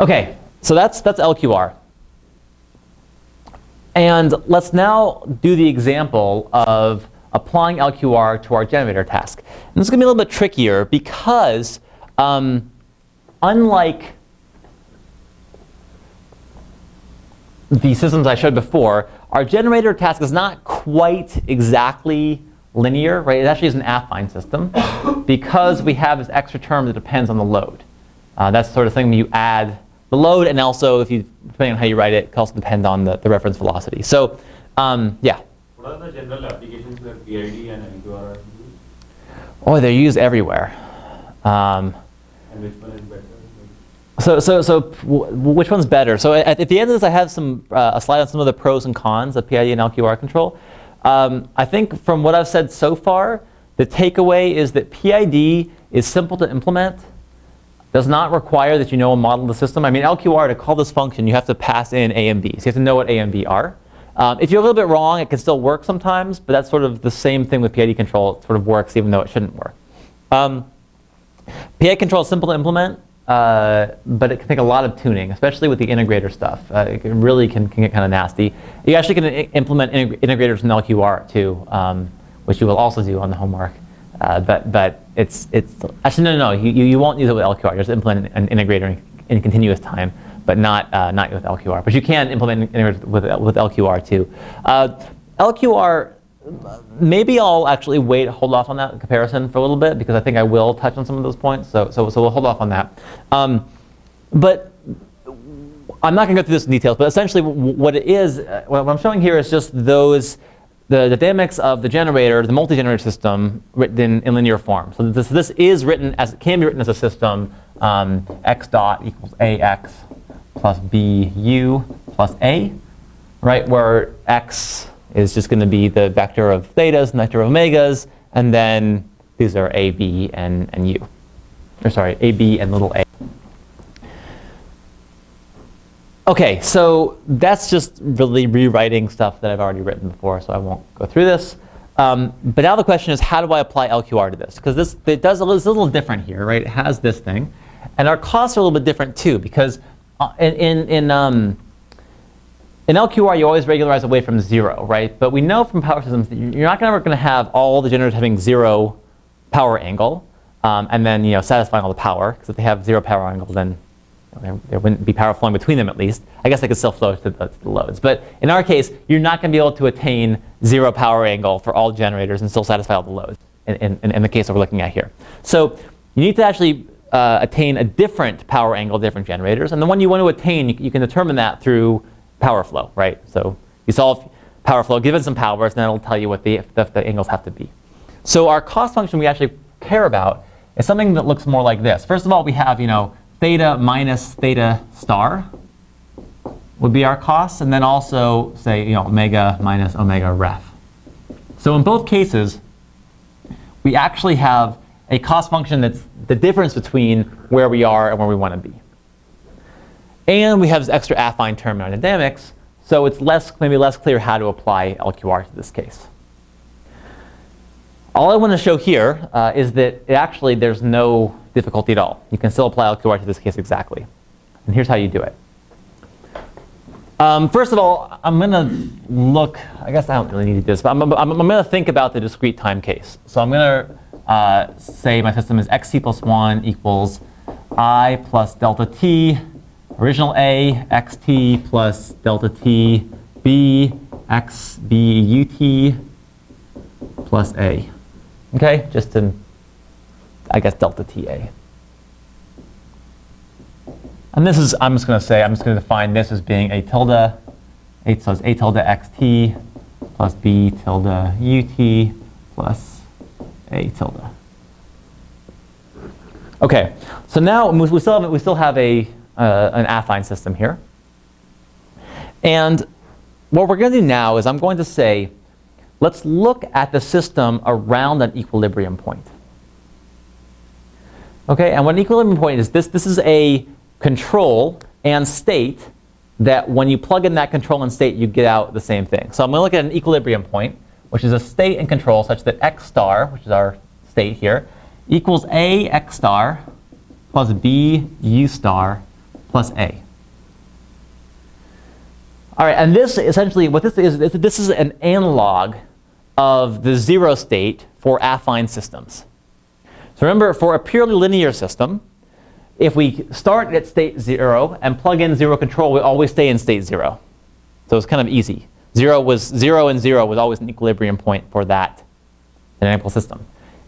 Okay, so that's LQR. And let's now do the example of applying LQR to our generator task. And this is going to be a little bit trickier because unlike the systems I showed before, our generator task is not quite exactly linear, right? It actually is an affine system. because we have this extra term that depends on the load. That's the sort of thing when you add the load, and also, if you, depending on how you write it, it can also depend on the reference velocity. So, yeah. What are the general applications that PID and LQR are used? Oh, they're used everywhere. And which one is better? Which one's better? So at the end of this, I have a slide on some of the pros and cons of PID and LQR control. I think from what I've said so far, the takeaway is that PID is simple to implement, does not require that you know a model of the system. I mean, LQR, to call this function, you have to pass in A and B. So you have to know what A and B are. If you're a little bit wrong, it can still work sometimes, but that's sort of the same thing with PID control. It sort of works even though it shouldn't work. PID control is simple to implement, but it can take a lot of tuning, especially with the integrator stuff. It really can get kind of nasty. You actually can implement integrators in LQR too, which you will also do on the homework. But it's actually no. You won't use it with LQR. You just implement an integrator in continuous time, but not with LQR. But you can implement integrators with LQR too. LQR. Maybe I'll actually hold off on that comparison for a little bit, because I think I will touch on some of those points. So we'll hold off on that. But I'm not going to go through this in details. But essentially, what it is, what I'm showing here is just the dynamics of the generator, the multi-generator system, written in linear form. So this is written as, it can be written as a system, x dot equals ax plus bu plus a, right? Where x is just going to be the vector of thetas and vector of omegas, and then these are a, b, and u. Or sorry, a, b, and little a. Okay, so that's just really rewriting stuff that I've already written before, so I won't go through this. But now the question is, how do I apply LQR to this? Because it's a little different here, right? It has this thing. And our costs are a little bit different too, because in LQR, you always regularize away from 0, right? But we know from power systems that you're not ever going to have all the generators having 0 power angle, and then satisfying all the power. Because if they have 0 power angle, then there wouldn't be power flowing between them at least. I guess they could still flow to the loads. But in our case, you're not going to be able to attain 0 power angle for all generators and still satisfy all the loads in the case that we're looking at here. So you need to actually attain a different power angle, different generators. And the one you want to attain, you can determine that through power flow, right? So you solve power flow, give it some powers, and then it'll tell you what the angles have to be. So our cost function we actually care about is something that looks more like this. First of all, we have, theta minus theta star would be our cost, and then also say, omega minus omega ref. So in both cases, we actually have a cost function that's the difference between where we are and where we want to be. And we have this extra affine term in our dynamics, so it's maybe less clear how to apply LQR to this case. All I want to show here is that actually there's no difficulty at all. You can still apply LQR to this case exactly. And here's how you do it. First of all, I'm going to look, I guess I don't really need to do this, but I'm going to think about the discrete time case. So I'm going to say my system is xt plus 1 equals I plus delta t, original A, xt plus delta t, b, x, b, ut plus a. Okay, just to, I guess, delta ta. And this is, I'm just going to define this as being a tilde, so it's a tilde xt plus b tilde ut plus a tilde. Okay, so now we still have an affine system here. And what we're going to do now is I'm going to say, let's look at the system around an equilibrium point. Okay, and what an equilibrium point is, this is a control and state that when you plug in that control and state, you get out the same thing. So I'm going to look at an equilibrium point, which is a state and control such that x star, which is our state here, equals a x star plus b u star plus a. All right, and this essentially, what this is an analog of the 0 state for affine systems. So remember, for a purely linear system, if we start at state 0 and plug in 0 control, we always stay in state 0. So it's kind of easy. 0 and 0 was always an equilibrium point for that dynamical system.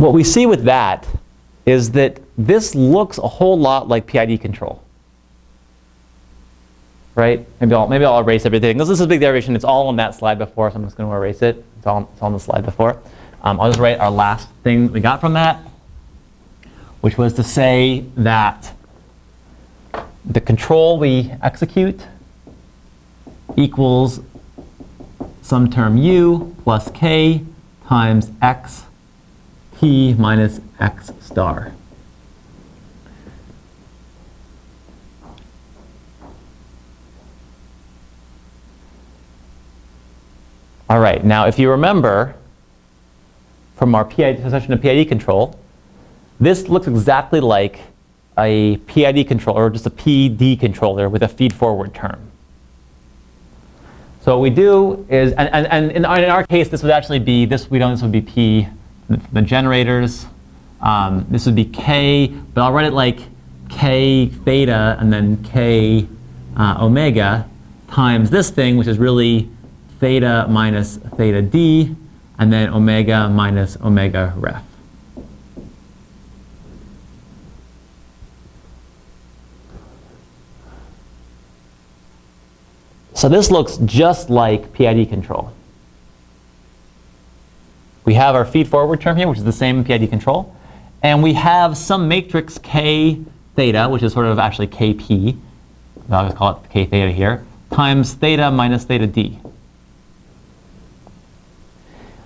what we see with that is that this looks a whole lot like PID control. Right? Maybe I'll erase everything. This is a big derivation. It's all on that slide before, so I'm just going to erase it. It's on the slide before. I'll just write our last thing we got from that, which was to say that the control we execute equals some term u plus k times x t minus x star. All right, now if you remember from our session of PID control, this looks exactly like a PID controller, or just a PD controller with a feed-forward term. So what we do is, and in our case, this would actually be, this would be P, the generators. This would be K, but I'll write it like K theta and then K omega times this thing, which is really theta minus theta d, and then omega minus omega ref. So this looks just like PID control. We have our feed-forward term here, which is the same in PID control. And we have some matrix K theta, which is sort of actually Kp, I'll just call it K theta here, times theta minus theta d.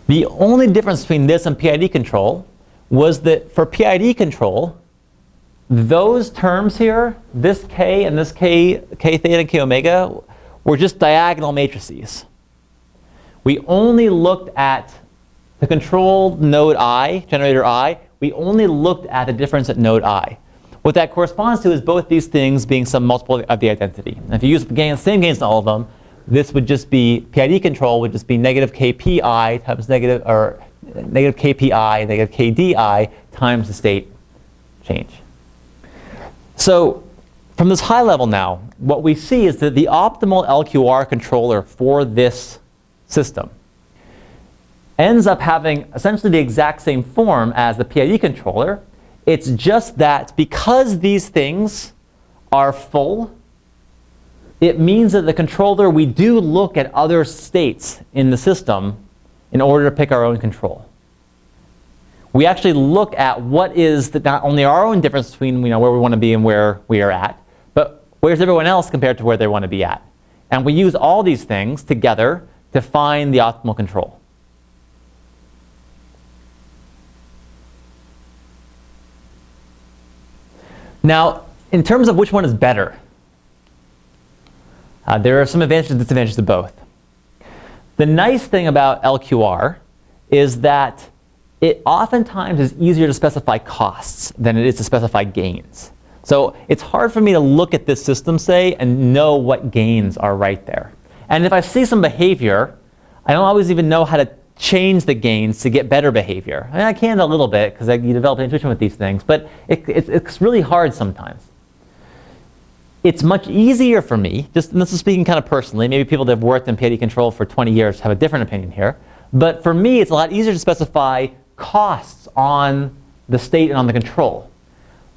The only difference between this and PID control was that for PID control, those terms here, this K and this K theta and K omega, were just diagonal matrices. We only looked at the control node I, generator I, we only looked at the difference at node I. What that corresponds to is both these things being some multiple of the identity. And if you use the same gains in all of them, this would just be, PID control would just be negative KPI times negative KPI, negative KDI times the state change. So from this high level now, what we see is that the optimal LQR controller for this system ends up having essentially the exact same form as the PID controller. It's just that because these things are full, it means that the controller, we do look at other states in the system in order to pick our own control. We actually look at what is not only our own difference between where we want to be and where we are at, but where's everyone else compared to where they want to be at. And we use all these things together to find the optimal control. Now, in terms of which one is better, there are some advantages and disadvantages to both. The nice thing about LQR is that it oftentimes is easier to specify costs than it is to specify gains. So it's hard for me to look at this system, say, and know what gains are right there. And if I see some behavior, I don't always even know how to change the gains to get better behavior. I mean, I can a little bit because you develop intuition with these things, but it's really hard sometimes. It's much easier for me, and this is speaking kind of personally, maybe people that have worked in PID control for 20 years have a different opinion here, but for me it's a lot easier to specify costs on the state and on the control.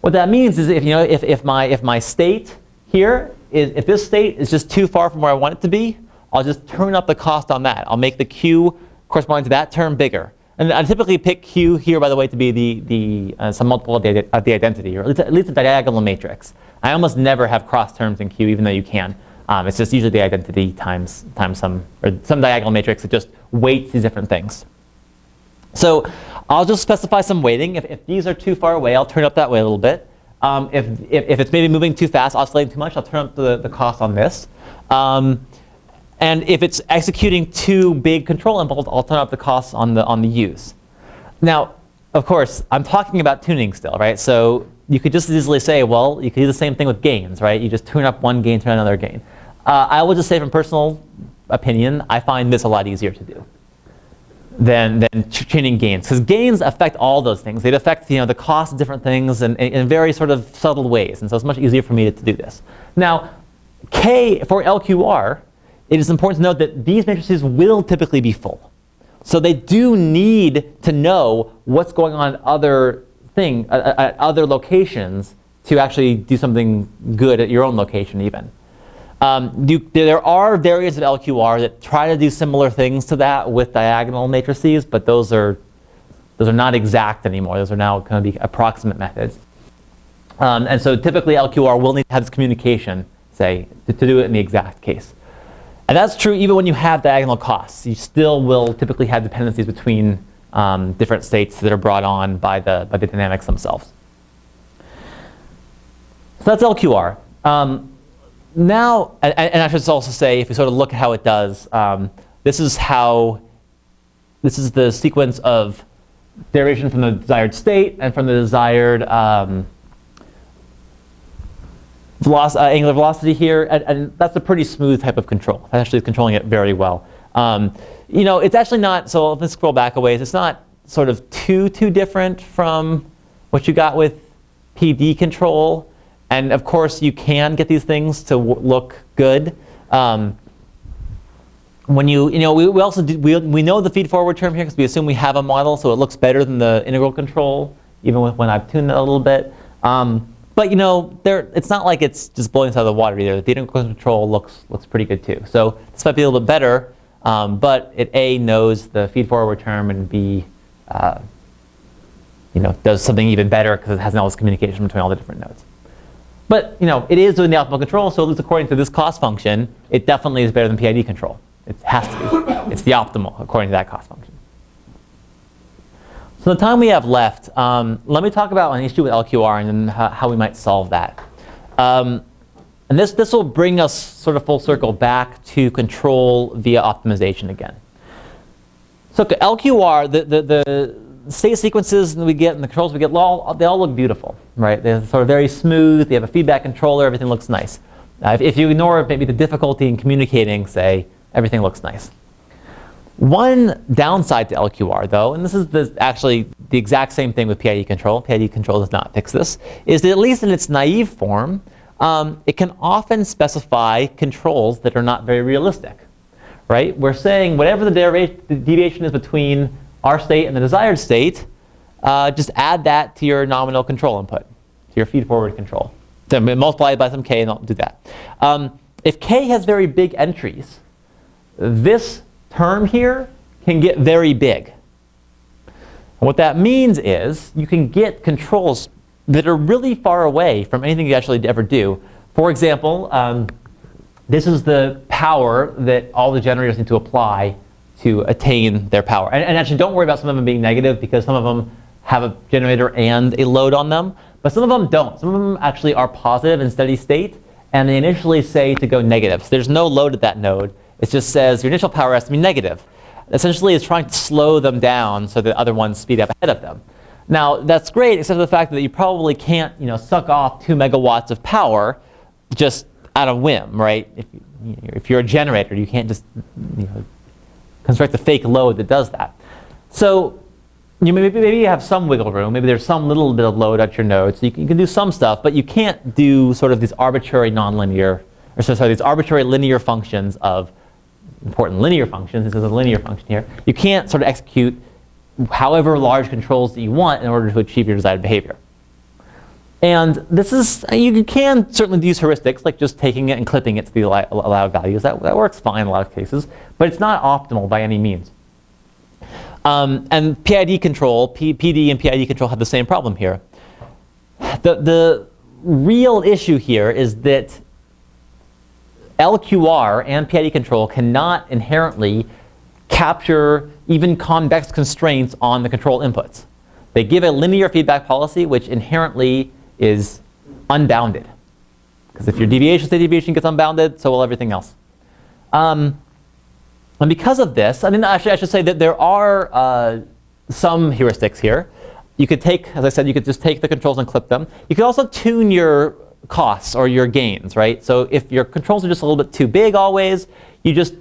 What that means is if my state here if this state is just too far from where I want it to be, I'll just turn up the cost on that. I'll make the Q corresponding to that term bigger. And I typically pick Q here, by the way, to be some multiple of the identity, or at least a diagonal matrix. I almost never have cross terms in Q, even though you can. It's just usually the identity times some diagonal matrix that just weights these different things. So I'll just specify some weighting. If these are too far away, I'll turn up that way a little bit. If it's maybe moving too fast, oscillating too much, I'll turn up the cost on this. And if it's executing too big control impulse, I'll turn up the costs on the U's. Now, of course, I'm talking about tuning still, right? So you could just easily say, well, you could do the same thing with gains, right? You just tune up one gain to another gain. I will just say from personal opinion, I find this a lot easier to do than tuning gains, because gains affect all those things. They affect the cost of different things in very sort of subtle ways, and so it's much easier for me to do this. Now, K for LQR, it is important to note that these matrices will typically be full. So they do need to know what's going on at other locations to actually do something good at your own location even. There are variants of LQR that try to do similar things to that with diagonal matrices, but those are not exact anymore. Those are now going to be approximate methods. And so typically LQR will need to have this communication, say, to do it in the exact case. And that's true even when you have diagonal costs. You still will typically have dependencies between different states that are brought on by the dynamics themselves. So that's LQR. Now, and I should also say, if we sort of look at how it does, this is the sequence of derivation from the desired state and from the desired angular velocity here, and that's a pretty smooth type of control. That actually is controlling it very well. You know, it's actually not, so let's scroll back a ways, it's not sort of too different from what you got with PD control. And of course, you can get these things to look good. When we also we know the feed-forward term here because we assume we have a model, so it looks better than the integral control, even when I've tuned it a little bit. But you know, it's not like it's just blowing us out of the water either. The integral control looks pretty good too. So this might be a little bit better, but it A, knows the feed-forward term, and B, does something even better because it has all this communication between all the different nodes. But it is doing the optimal control, so at least according to this cost function, it definitely is better than PID control. It has to be. It's the optimal according to that cost function. So the time we have left, let me talk about an issue with LQR and then how we might solve that. And this will bring us sort of full circle back to control via optimization again. So LQR, the state sequences that we get and the controls we get, they all look beautiful, right? They're sort of very smooth. They have a feedback controller. Everything looks nice. If you ignore maybe the difficulty in communicating, say, everything looks nice. One downside to LQR, though, and this is actually the exact same thing with PID control. PID control does not fix this, is that at least in its naive form, it can often specify controls that are not very realistic, right? We're saying whatever the deviation is between our state and the desired state, just add that to your nominal control input, to your feed-forward control. So multiply it by some k and I'll do that. If k has very big entries, this term here can get very big. And what that means is you can get controls that are really far away from anything you actually ever do. For example, this is the power that all the generators need to apply to attain their power. And actually, don't worry about some of them being negative because some of them have a generator and a load on them. But some of them don't. Some of them actually are positive in steady state, and they initially say to go negative. So there's no load at that node. It just says your initial power has to be negative. Essentially, it's trying to slow them down so that other ones speed up ahead of them. Now, that's great, except for the fact that you probably can't suck off 2 megawatts of power just out of whim, right? If you're a generator, you can't just construct a fake load that does that. So maybe you have some wiggle room. Maybe there's some little bit of load at your node. So you can do some stuff, but you can't do sort of these arbitrary nonlinear, or sorry, these arbitrary linear functions of important linear functions. This is a linear function here. You can't sort of execute however large controls that you want in order to achieve your desired behavior. And this is, you can certainly use heuristics, like just taking it and clipping it to the allowed values. That works fine in a lot of cases, but it's not optimal by any means. And PID control, PD and PID control have the same problem here. The real issue here is that LQR and PID control cannot inherently capture even convex constraints on the control inputs. They give a linear feedback policy, which inherently is unbounded. Because if your state deviation gets unbounded, so will everything else. And because of this, actually I should say that there are some heuristics here. You could take, as I said, you could just take the controls and clip them. You could also tune your costs or your gains, right? So if your controls are just a little bit too big always, you just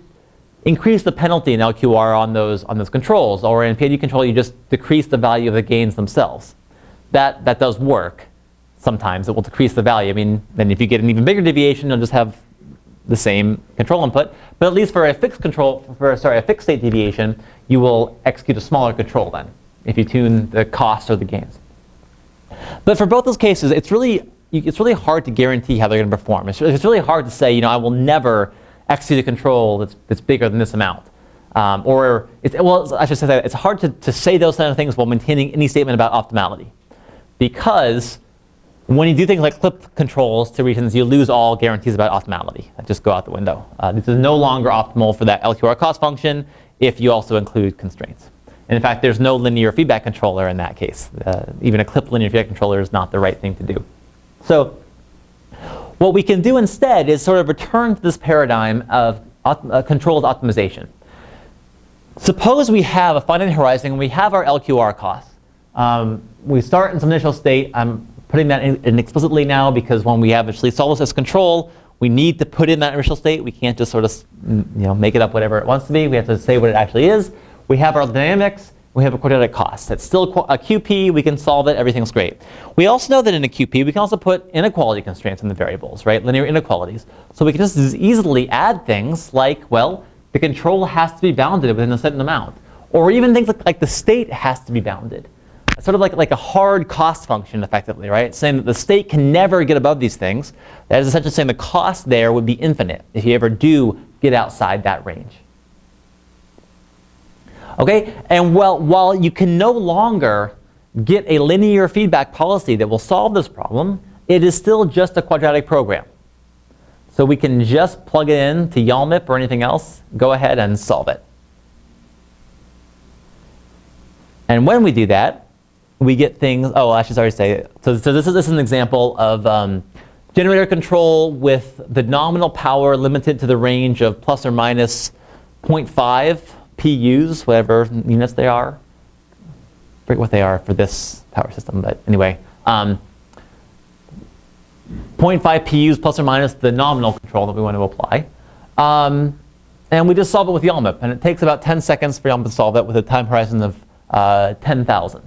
increase the penalty in LQR on those controls, or in PID control you just decrease the value of the gains themselves. That does work. Sometimes it will decrease the value. Then if you get an even bigger deviation, you'll just have the same control input. But at least for a fixed a fixed state deviation, you will execute a smaller control then, if you tune the cost or the gains. But for both those cases, it's really hard to guarantee how they're going to perform. It's really hard to say, I will never execute a control that's bigger than this amount. I should say that it's hard to say those kind of things while maintaining any statement about optimality. Because when you do things like clip controls to regions, you lose all guarantees about optimality. That just go out the window. This is no longer optimal for that LQR cost function if you also include constraints. And in fact, there's no linear feedback controller in that case. Even a clipped linear feedback controller is not the right thing to do. So what we can do instead is sort of return to this paradigm of controlled optimization. Suppose we have a finite horizon and we have our LQR costs. We start in some initial state. I'm putting that in explicitly now because when we have actually solve this as control, we need to put in that initial state. We can't just sort of make it up whatever it wants to be. We have to say what it actually is. We have our dynamics. We have a quadratic cost. It's still a QP. We can solve it. Everything's great. We also know that in a QP, we can also put inequality constraints in the variables, right? Linear inequalities. So we can just as easily add things like, well, the control has to be bounded within a certain amount. Or even things like the state has to be bounded. It's sort of like a hard cost function, effectively, right? Saying that the state can never get above these things. That is essentially saying the cost there would be infinite if you ever do get outside that range. Okay, and while you can no longer get a linear feedback policy that will solve this problem, it is still just a quadratic program. So we can just plug it in to YALMIP or anything else, go ahead and solve it. And when we do that, we get things, oh, I should already say it. So this is an example of generator control with the nominal power limited to the range of plus or minus 0.5 PUs, whatever units they are. I forget what they are for this power system, but anyway. 0.5 PUs plus or minus the nominal control that we want to apply. And we just solve it with YALMIP. And it takes about 10 seconds for YALMIP to solve it with a time horizon of 10,000.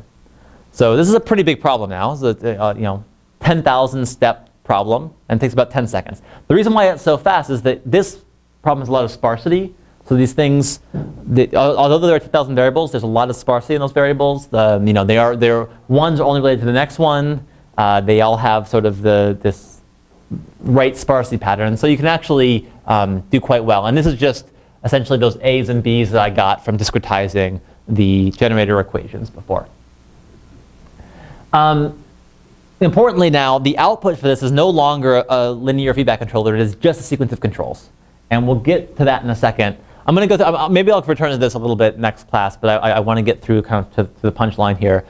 So this is a pretty big problem now. It's a 10,000 step problem, and it takes about 10 seconds. The reason why it's so fast is that this problem has a lot of sparsity. So these things, although there are 2,000 variables, there's a lot of sparsity in those variables. Ones are only related to the next one. They all have sort of this right sparsity pattern. So you can actually do quite well. And this is just essentially those A's and B's that I got from discretizing the generator equations before. Importantly now, the output for this is no longer a linear feedback controller. It is just a sequence of controls. And we'll get to that in a second. I'm going to go through, maybe I'll return to this a little bit next class, but I want to get through kind of to the punchline here.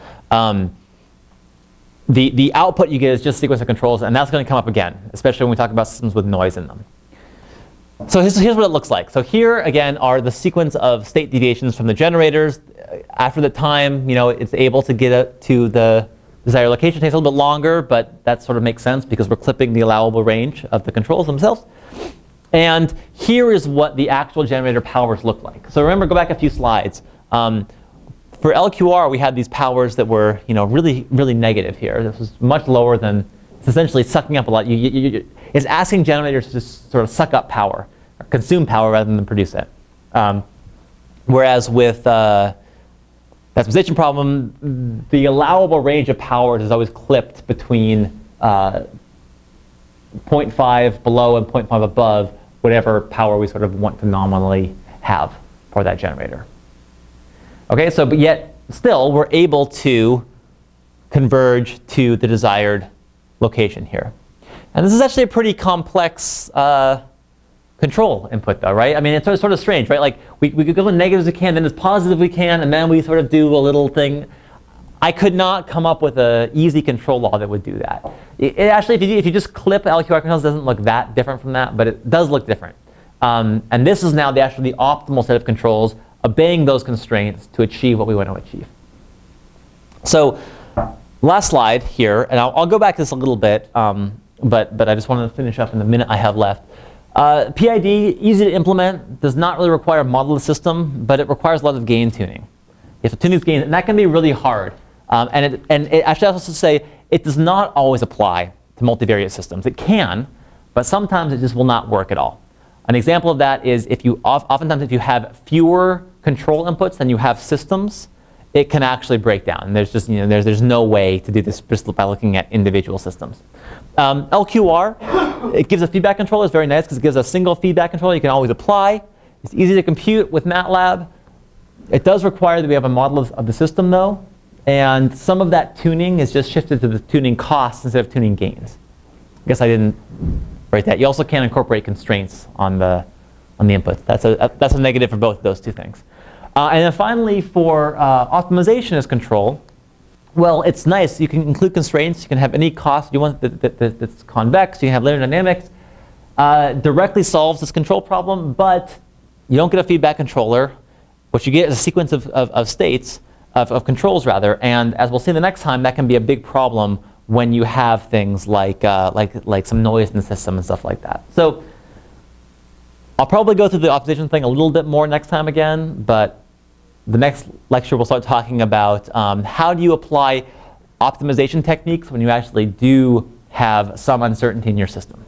The output you get is just a sequence of controls, and that's going to come up again, especially when we talk about systems with noise in them. So here's what it looks like. So here, again, are the sequence of state deviations from the generators. After the time, it's able to get it to the desired location. It takes a little bit longer, but that sort of makes sense because we're clipping the allowable range of the controls themselves. And here is what the actual generator powers look like. So remember, go back a few slides. For LQR, we had these powers that were, really, really negative here. This was much lower than, it's essentially sucking up a lot. It's asking generators to just sort of suck up power, or consume power rather than produce it. Whereas with the optimization problem, the allowable range of powers is always clipped between 0.5 below and 0.5 above whatever power we sort of want to nominally have for that generator. Okay, so but yet still we're able to converge to the desired location here. And this is actually a pretty complex control input though, right? I mean, it's sort of strange, right? Like we could go as negative as we can, then as positive we can, and then we sort of do a little thing. I could not come up with an easy control law that would do that. It actually, if you just clip LQR controls, it doesn't look that different from that, but it does look different. And this is now actually the optimal set of controls, obeying those constraints to achieve what we want to achieve. So last slide here, and I'll go back to this a little bit, but I just want to finish up in the minute I have left. PID, easy to implement, does not really require a modeled system, but it requires a lot of gain tuning. You have to tune these gains, and that can be really hard. And I should also say, it does not always apply to multivariate systems. It can, but sometimes it just will not work at all. An example of that is oftentimes if you have fewer control inputs than you have systems, it can actually break down. And there's just, there's no way to do this just by looking at individual systems. LQR, it gives a feedback controller. It's very nice because it gives a single feedback controller you can always apply. It's easy to compute with MATLAB. It does require that we have a model of the system, though. And some of that tuning is just shifted to the tuning costs instead of tuning gains. I guess I didn't write that. You also can't incorporate constraints on the input. That's a negative for both of those two things. And then finally, for optimization as control, well, it's nice. You can include constraints. You can have any cost you want that's convex. You can have linear dynamics. Directly solves this control problem, but you don't get a feedback controller. What you get is a sequence of states, of controls rather. And as we'll see the next time, that can be a big problem when you have things like some noise in the system and stuff like that. So I'll probably go through the optimization thing a little bit more next time again, but the next lecture we'll start talking about how do you apply optimization techniques when you actually do have some uncertainty in your system.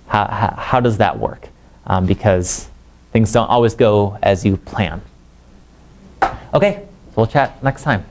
How does that work? Because things don't always go as you plan. Okay, so we'll chat next time.